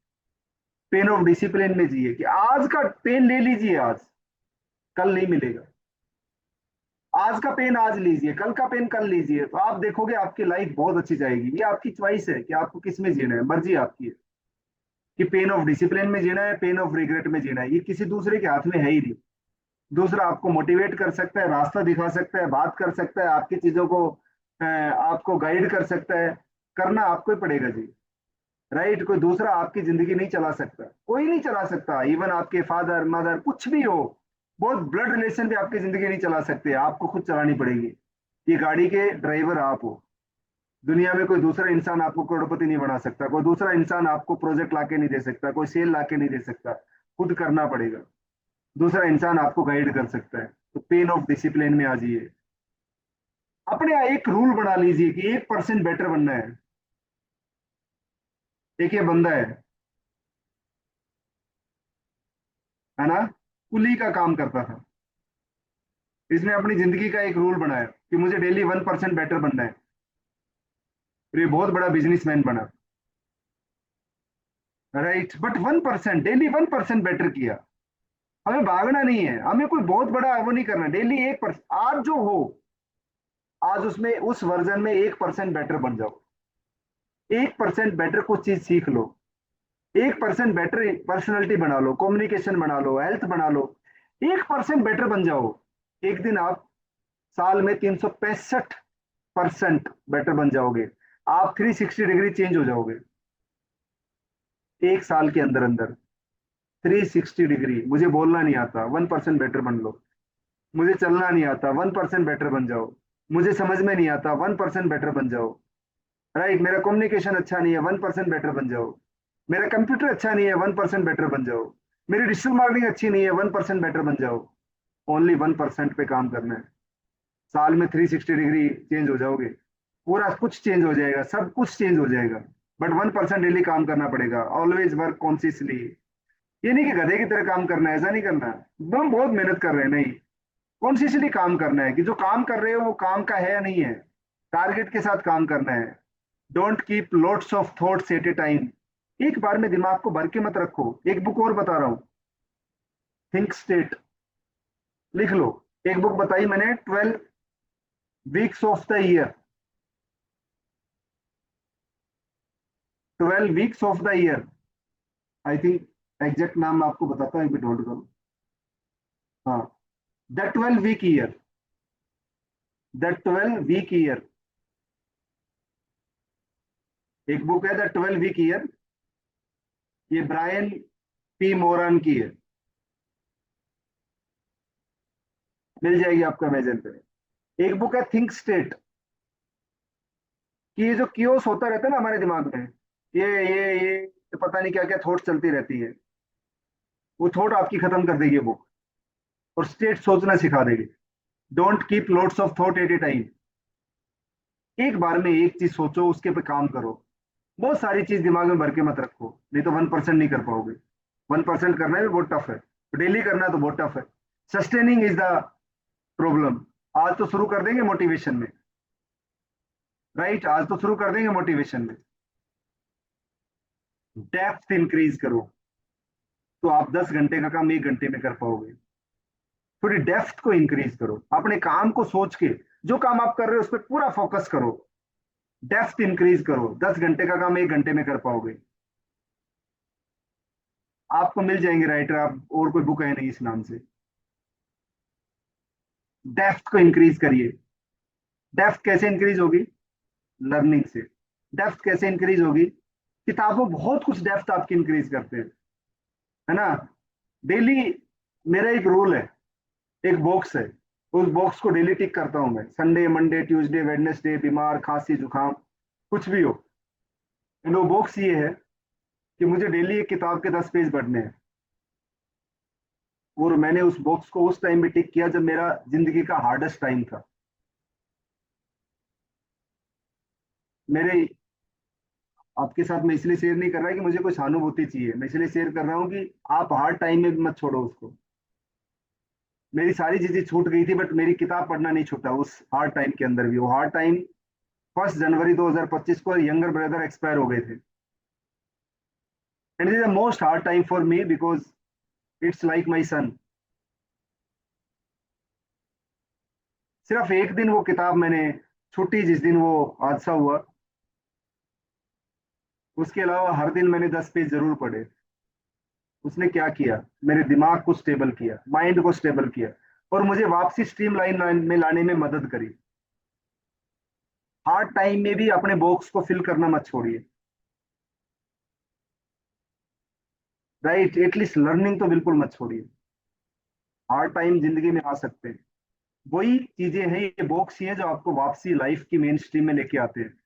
पेन ऑफ डिसिप्लिन में जिए कि आज का पेन ले लीजिए, आज, कल नहीं मिलेगा। आज का पेन आज लीजिए, कल का पेन कल लीजिए, तो आप देखोगे आपकी लाइफ बहुत अच्छी जाएगी। ये आपकी चॉइस है कि आपको किस में जीना है, मर्जी आपकी है कि पेन ऑफ डिसिप्लिन में जीना है, पेन ऑफ रिग्रेट में जीना है। ये किसी दूसरे के हाथ में है ही नहीं। दूसरा आपको मोटिवेट कर सकता है, रास्ता दिखा सकता है, बात कर सकता है, आपकी चीजों को आपको गाइड कर सकता है। करना आपको ही पड़ेगा जी, राइट। कोई दूसरा आपकी जिंदगी नहीं चला सकता, कोई नहीं चला सकता। इवन आपके फादर मदर कुछ भी हो, बहुत ब्लड रिलेशन भी आपकी जिंदगी नहीं चला सकते, आपको खुद चलानी पड़ेगी। ये गाड़ी के ड्राइवर आप हो। दुनिया में कोई दूसरा इंसान आपको करोड़पति नहीं बना सकता, कोई दूसरा इंसान आपको प्रोजेक्ट लाके नहीं दे सकता, कोई सेल लाके नहीं दे सकता, खुद करना पड़ेगा। दूसरा इंसान आपको गाइड कर सकता है। तो पेन ऑफ डिसिप्लिन में आ जाइए। अपने एक रूल बना लीजिए कि 1% बेटर बनना है। एक ये बंदा है ना, कुली का काम करता था। इसने अपनी जिंदगी का एक रूल बनाया कि मुझे डेली 1% बेटर बनना है। फिर ये बहुत बड़ा बिजनेसमैन बना, राइट। बट 1%, डेली 1% बेटर किया। हमें भागना नहीं है, हमें कोई बहुत बड़ा वो नहीं करना। डेली 1%, आज जो हो, आज उसमें उस वर्जन में 1% बेटर बन जाओ। 1% बेटर कुछ चीज सीख लो, 1% बेटर पर्सनैलिटी बना लो, कम्युनिकेशन बना लो, हेल्थ बना लो। 1% बेटर बन जाओ, एक दिन आप साल में 365% बेटर बन जाओगे। आप 360 डिग्री चेंज हो जाओगे एक साल के अंदर अंदर। 360 डिग्री। मुझे बोलना नहीं आता, 1% बेटर बन लो। मुझे चलना नहीं आता, 1% बेटर बन जाओ। मुझे समझ में नहीं आता, 1% बेटर बन जाओ, राइट। मेरा कम्युनिकेशन अच्छा नहीं है, 1% बेटर बन जाओ। मेरा कंप्यूटर अच्छा नहीं है, 1% बेटर बन जाओ। मेरी डिजिटल मार्केटिंग अच्छी नहीं है, 1% बेटर बन जाओ। ओनली 1% पे काम करना है। साल में 360 डिग्री चेंज हो जाओगे, पूरा कुछ चेंज हो जाएगा, सब कुछ चेंज हो जाएगा। बट 1% डेली काम करना पड़ेगा, ऑलवेज वर्क कॉन्सियसली। ये नहीं कि गधे की तरह काम करना है, ऐसा नहीं करना। हम बहुत मेहनत कर रहे हैं, नहीं, कॉन्सियसली काम करना है कि जो काम कर रहे हो वो काम का है या नहीं है। टारगेट के साथ काम करना है। Don't keep loads of thoughts at a time. एक बार में दिमाग को भर के मत रखो। एक बुक और बता रहा हूँ, थिंक स्टेट, लिख लो। एक बुक बताई मैंने, 12 weeks of the year. 12 weeks of the year, I think exact नाम मैं आपको बताता हूँ, एक मिनट होल्ड करो। हाँ, the 12 week year, the 12 week year. एक बुक है द 12 वीक ईयर, ये ब्रायन पी मोरन की है, मिल जाएगी आपको अमेजन पे। एक बुक है थिंक स्टेट, कि ये जो कियोस होता रहता है ना हमारे दिमाग में, ये पता नहीं क्या क्या थॉट चलती रहती है, वो थॉट आपकी खत्म कर देगी बुक, और स्टेट सोचना सिखा देगी। Don't keep loads of thought at a time. एक बार में एक चीज सोचो, उसके पे काम करो। बहुत सारी चीज दिमाग में भर के मत रखो, नहीं तो 1% नहीं कर पाओगे। 1% करना भी बहुत टफ है, डेली करना तो बहुत टफ है। Sustaining is the problem. आज तो शुरू कर देंगे मोटिवेशन में, राइट, आज तो शुरू कर देंगे मोटिवेशन में। डेप्थ इंक्रीज करो, तो आप 10 घंटे का काम 1 घंटे में कर पाओगे। थोड़ी डेप्थ को इंक्रीज करो, अपने काम को सोच के, जो काम आप कर रहे हो उस पर पूरा फोकस करो। डेप्थ इंक्रीज करो, 10 घंटे का काम 1 घंटे में कर पाओगे। आपको मिल जाएंगे राइटर, आप और कोई बुक है नहीं इस नाम से। डेप्थ को इंक्रीज करिए। डेप्थ कैसे इंक्रीज होगी? लर्निंग से। डेप्थ कैसे इंक्रीज होगी? किताबों बहुत कुछ डेप्थ आपकी इंक्रीज करते हैं, है ना। डेली मेरा एक रूल है, एक बॉक्स है, उस बॉक्स को डेली टिक करता हूं मैं। संडे, मंडे, ट्यूसडे, वेडनेसडे, बीमार, खांसी, जुकाम, कुछ भी हो, एंड वो बॉक्स ये है कि मुझे डेली एक किताब के 10 पेज पढ़ने हैं। और मैंने उस बॉक्स को उस टाइम भी टिक किया जब मेरा जिंदगी का हार्डेस्ट टाइम था। मेरे आपके साथ मैं इसलिए शेयर नहीं कर रहा कि मुझे कोई सहानुभूति चाहिए, मैं इसलिए शेयर कर रहा हूँ कि आप हार्ड टाइम में भी मत छोड़ो उसको। मेरी सारी चीजें छूट गई थी, बट मेरी किताब पढ़ना नहीं छूटा उस हार्ड टाइम के अंदर भी। वो हार्ड टाइम 1 जनवरी 2025 को यंगर ब्रदर एक्सपायर हो गए थे, and it is the most hard time for me because it's like my son. सिर्फ एक दिन वो किताब मैंने छूटी, जिस दिन वो हादसा हुआ। उसके अलावा हर दिन मैंने 10 पेज जरूर पढ़े। उसने क्या किया? मेरे दिमाग को स्टेबल किया, माइंड को स्टेबल किया, और मुझे वापसी स्ट्रीम लाइन में लाने में मदद करी। हार्ड टाइम में भी अपने बॉक्स को फिल करना मत छोड़िए, राइट। एटलीस्ट लर्निंग तो बिल्कुल मत छोड़िए। हार्ड टाइम जिंदगी में आ सकते हैं, वही चीजें हैं, ये बॉक्स ही है जो आपको वापसी लाइफ की मेन स्ट्रीम में लेके आते हैं।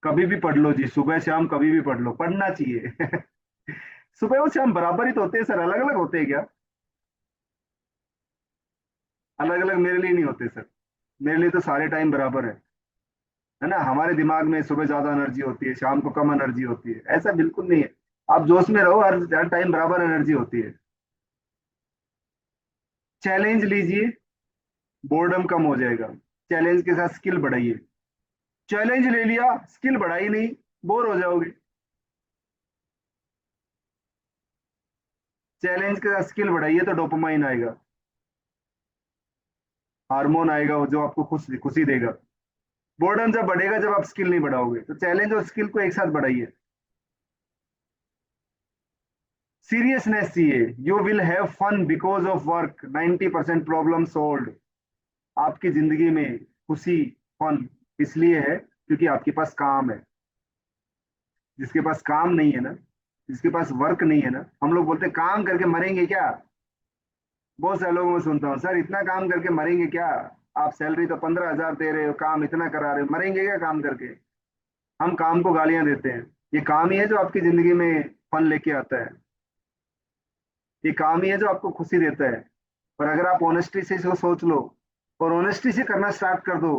कभी भी पढ़ लो जी, सुबह शाम कभी भी पढ़ लो, पढ़ना चाहिए। सुबह और शाम बराबर ही तो होते हैं सर, अलग अलग होते हैं क्या? अलग अलग मेरे लिए नहीं होते सर, मेरे लिए तो सारे टाइम बराबर है ना। हमारे दिमाग में सुबह ज्यादा एनर्जी होती है, शाम को कम एनर्जी होती है, ऐसा बिल्कुल नहीं है। आप जोश में रहो, हर टाइम बराबर एनर्जी होती है। चैलेंज लीजिए, बोर्डम कम हो जाएगा। चैलेंज के साथ स्किल बढ़ाइए। चैलेंज ले लिया, स्किल बढ़ाई नहीं, बोर हो जाओगे। चैलेंज के साथ स्किल बढ़ाइए तो डोपामाइन आएगा, हार्मोन आएगा वो जो आपको खुशी खुशी देगा। बोर्डम जब बढ़ेगा जब आप स्किल नहीं बढ़ाओगे। तो चैलेंज और स्किल को एक साथ बढ़ाइए। सीरियसनेस चाहिए। You will have fun because of work, 90% problem solve. आपकी जिंदगी में खुशी, फन इसलिए है क्योंकि आपके पास काम है। जिसके पास काम नहीं है ना, जिसके पास वर्क नहीं है ना, हम लोग बोलते हैं काम करके मरेंगे क्या। बहुत सारे लोगों में सुनता हूँ, सर इतना काम करके मरेंगे क्या, आप सैलरी तो 15,000 दे रहे हो, काम इतना करा रहे हो, मरेंगे क्या काम करके। हम काम को गालियां देते हैं। ये काम ही है जो आपकी जिंदगी में फन लेके आता है। ये काम ही है जो आपको खुशी देता है। और अगर आप ऑनेस्टी से इसको सोच लो और ऑनेस्टी से करना स्टार्ट कर दो,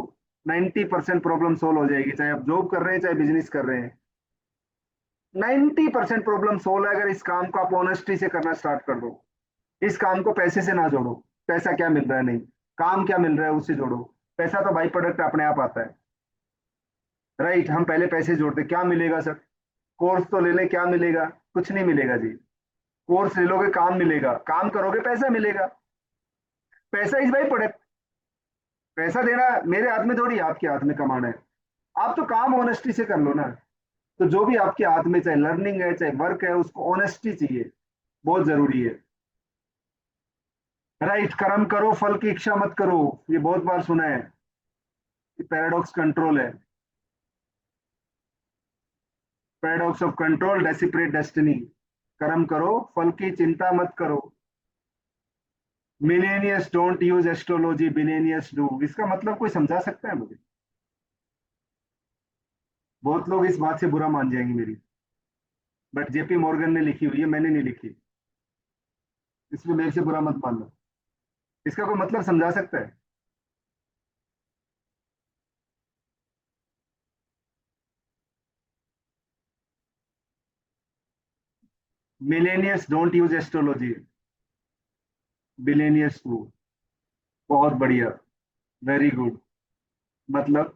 90% प्रॉब्लम सोल्व हो जाएगी। चाहे आप जॉब कर रहे हैं चाहे बिजनेस कर रहे हैं, 90% प्रॉब्लम सोल्व है अगर इस काम को आप ऑनेस्टी से करना स्टार्ट कर दो। इस काम को पैसे से ना जोड़ो, पैसा क्या मिल रहा है नहीं, काम क्या मिल रहा है उससे जोड़ो। पैसा तो बाई प्रोडक्ट अपने आप आता है, राइट। हम पहले पैसे जोड़ते, क्या मिलेगा सर, कोर्स तो ले ले, क्या मिलेगा, कुछ नहीं मिलेगा जी। कोर्स ले लोगे काम मिलेगा, काम करोगे पैसा मिलेगा। पैसा इज बाई प्रोडक्ट। पैसा देना मेरे हाथ में थोड़ी है, आपके हाथ में कमाना है। आप तो काम ऑनेस्टी से कर लो ना। तो जो भी आपके हाथ में, चाहे लर्निंग है चाहे वर्क है, उसको ऑनेस्टी चाहिए, बहुत जरूरी है, राइट। कर्म करो फल की इच्छा मत करो, ये बहुत बार सुना है, ये पैराडॉक्स कंट्रोल है। Paradox of control, desperate destiny. कर्म करो फल की चिंता मत करो। Millennials don't use astrology, billionaires do. इसका मतलब कोई समझा सकता है मुझे? बहुत लोग इस बात से बुरा मान जाएंगे मेरी, बट जेपी मॉर्गन ने लिखी हुई है, मैंने नहीं लिखी, इसलिए मेरे से बुरा मत मानना। इसका कोई मतलब समझा सकता है? मिलेनियस don't use astrology, billionaires do. बहुत बढ़िया, वेरी गुड। मतलब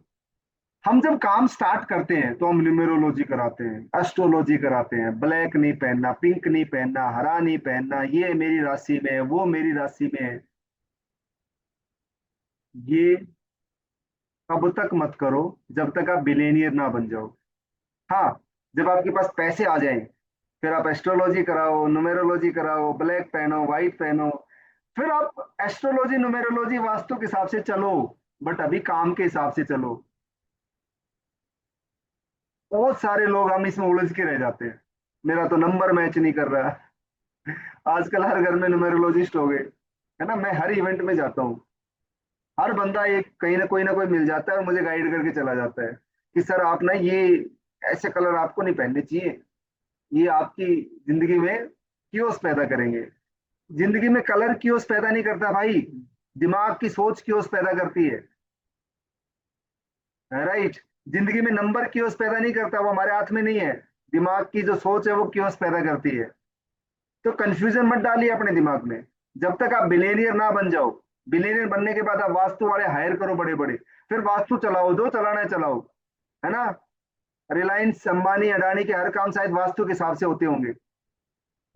हम जब काम स्टार्ट करते हैं तो हम न्यूमेरोलॉजी कराते हैं, एस्ट्रोलॉजी कराते हैं। ब्लैक नहीं पहनना, पिंक नहीं पहनना, हरा नहीं पहनना, ये मेरी राशि में है, वो मेरी राशि में है। ये तब तक मत करो जब तक आप बिलेनियर ना बन जाओ। हाँ, जब आपके पास पैसे आ जाएं, फिर आप एस्ट्रोलॉजी कराओ, न्यूमेरोलॉजी कराओ, ब्लैक पहनो, व्हाइट पहनो, फिर आप एस्ट्रोलॉजी न्यूमेरोलॉजी वास्तु के हिसाब से चलो। बट अभी काम के हिसाब से चलो। बहुत सारे लोग हम इसमें उलझ के रह जाते हैं, मेरा तो नंबर मैच नहीं कर रहा। आजकल हर घर में न्यूमेरोलॉजिस्ट हो गए, है ना। मैं हर इवेंट में जाता हूँ, हर बंदा एक कहीं ना कोई मिल जाता है और मुझे गाइड करके चला जाता है कि सर आप ना ये ऐसे कलर आपको नहीं पहनने चाहिए, ये आपकी जिंदगी में कियोस पैदा करेंगे। जिंदगी में कलर कियोस पैदा नहीं करता भाई, दिमाग की सोच कियोस पैदा करती है, राइट। जिंदगी में नंबर कियोस पैदा नहीं करता, वो हमारे हाथ में नहीं है। दिमाग की जो सोच है वो कियोस पैदा करती है। तो कंफ्यूजन मत डालिए अपने दिमाग में। जब तक आप बिलेनियर ना बन जाओ, बिलेनियर बनने के बाद आप वास्तु वाले हायर करो बड़े बड़े, फिर वास्तु चलाओ, जो चलाना है चलाओ, है ना। रिलायंस, अंबानी, अडानी के हर काम शायद वास्तु के हिसाब से होते होंगे,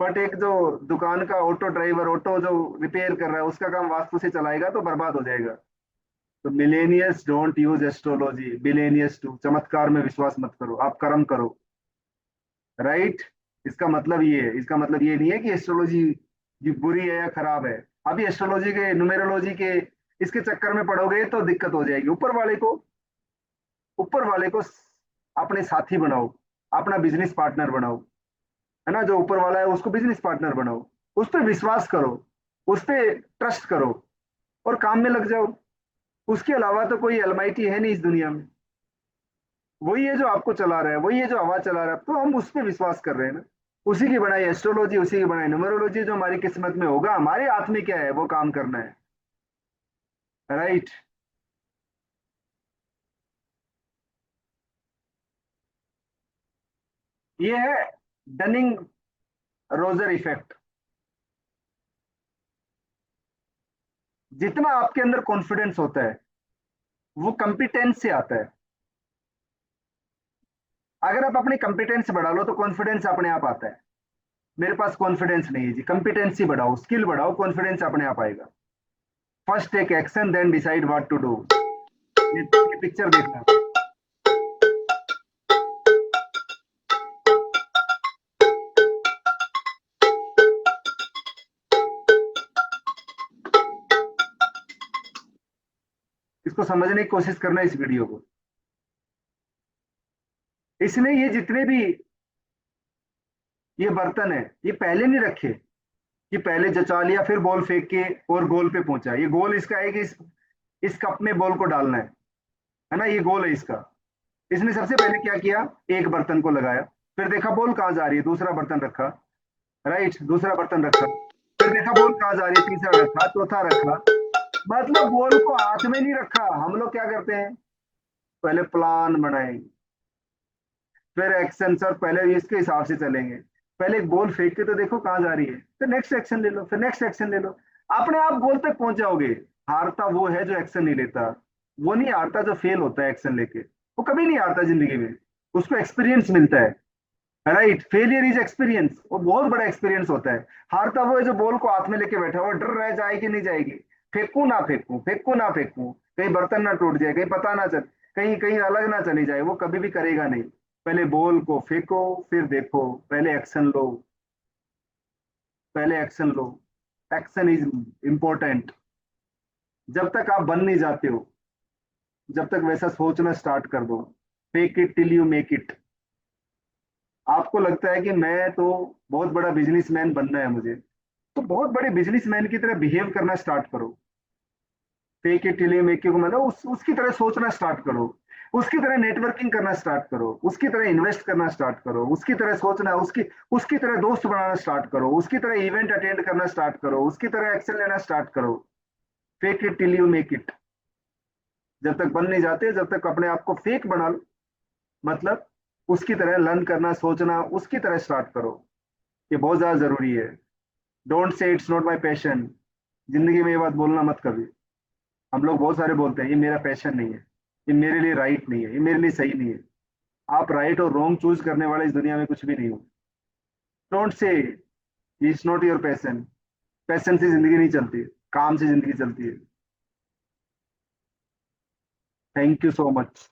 बट एक जो दुकान का ऑटो ड्राइवर, ऑटो जो रिपेयर कर रहा है, उसका काम वास्तु से चलाएगा तो बर्बाद हो जाएगा। तो मिलेनियस डोंट यूज एस्ट्रोलॉजी, बिलेनियस टू। चमत्कार में विश्वास मत करो, आप कर्म करो, राइट। इसका मतलब ये है, इसका मतलब ये नहीं है कि एस्ट्रोलॉजी ये बुरी है या खराब है। अभी एस्ट्रोलॉजी के, न्यूमेरोलॉजी के इसके चक्कर में पड़ोगे तो दिक्कत हो जाएगी। ऊपर वाले को अपने साथी बनाओ, अपना बिजनेस पार्टनर बनाओ, है ना। जो ऊपर वाला है उसको बिजनेस पार्टनर बनाओ, उस पर विश्वास करो, उस पर ट्रस्ट करो और काम में लग जाओ। उसके अलावा तो कोई अलमाइटी है नहीं इस दुनिया में। वही है जो आपको चला रहा है, वही है जो हवा चला रहा है, तो हम उस पर विश्वास कर रहे हैं ना। उसी की बनाई एस्ट्रोलॉजी, उसी की बनाई न्यूमरोलॉजी, जो हमारी किस्मत में होगा, हमारे हाथ में क्या है वो काम करना है, राइट। ये है डनिंग रोजर इफेक्ट। जितना आपके अंदर कॉन्फिडेंस होता है वो कंपिटेंस से आता है। अगर आप अपनी कंपिटेंस बढ़ा लो तो कॉन्फिडेंस अपने आप आता है। मेरे पास कॉन्फिडेंस नहीं है जी, कंपिटेंसी बढ़ाओ, स्किल बढ़ाओ, कॉन्फिडेंस अपने आप आएगा। First take action then decide what to do. ये पिक्चर देखना। इसको समझने की कोशिश करना इस वीडियो को। इसने ये जितने भी ये बर्तन है, ये पहले नहीं रखे कि पहले जचा लिया फिर बॉल फेंक के और गोल पे पहुंचा। ये गोल इसका है कि इस कप में बॉल को डालना है ना, ये गोल है इसका। इसने सबसे पहले क्या किया, एक बर्तन को लगाया, फिर देखा बॉल कहाँ जा रही है, दूसरा बर्तन रखा, राइट, दूसरा बर्तन रखा, फिर देखा बॉल कहाँ जा रही है, तीसरा रखा, चौथा रखा, मतलब बॉल को हाथ में नहीं रखा। हम लोग क्या करते हैं, पहले प्लान बनाएंगे, फिर एक्शन, सर पहले इसके हिसाब से चलेंगे, पहले एक बॉल फेंक के तो देखो कहाँ जा रही है, फिर नेक्स्ट एक्शन ले लो, फिर नेक्स्ट एक्शन ले लो, अपने आप गोल तक पहुंच जाओगे। हारता वो है जो एक्शन नहीं लेता, वो नहीं हारता जो फेल होता है एक्शन लेके, वो कभी नहीं हारता जिंदगी में, उसको एक्सपीरियंस मिलता है। राइट, फेलियर इज एक्सपीरियंस, वो बहुत बड़ा एक्सपीरियंस होता है। हारता वो है जो बॉल को हाथ में लेके बैठा हुआ डर रह जाए कि नहीं जाएगी, फेंकू ना फेंकू, फेंकू ना फेंकू, कहीं बर्तन ना टूट जाए, कहीं पता ना चल, कहीं कहीं अलग ना चली जाए, वो कभी भी करेगा नहीं। पहले बॉल को फेंको, फिर देखो, पहले एक्शन लो, पहले action low. Action is important. जब तक आप बन नहीं जाते हो, जब तक वैसा सोचना स्टार्ट कर दो, fake it till you make it. आपको लगता है कि मैं तो बहुत बड़ा बिजनेसमैन बनना है मुझे, तो बहुत बड़े बिजनेसमैन की तरह बिहेव करना स्टार्ट करो। Fake it till you make it को मतलब उसकी तरह सोचना स्टार्ट करो, उसकी तरह नेटवर्किंग करना स्टार्ट करो, उसकी तरह इन्वेस्ट करना स्टार्ट करो, उसकी तरह सोचना, उसकी उसकी तरह दोस्त बनाना स्टार्ट करो, उसकी तरह इवेंट अटेंड करना स्टार्ट करो, उसकी तरह एक्शन लेना स्टार्ट करो। Fake it till you make it. जब तक बन नहीं जाते, जब तक अपने आप को फेक बना लो, मतलब उसकी तरह लर्न करना, सोचना उसकी तरह स्टार्ट करो। ये बहुत ज्यादा जरूरी है। Don't say it's not my passion. जिंदगी में ये बात बोलना मत कभी। हम लोग बहुत सारे बोलते हैं ये मेरा पैशन नहीं है, ये मेरे लिए राइट नहीं है, ये मेरे लिए सही नहीं है। आप राइट और रॉन्ग चूज करने वाले इस दुनिया में कुछ भी नहीं हो। Don't say it's not your passion. Passion से जिंदगी नहीं चलती, काम से जिंदगी चलती है। Thank you so much.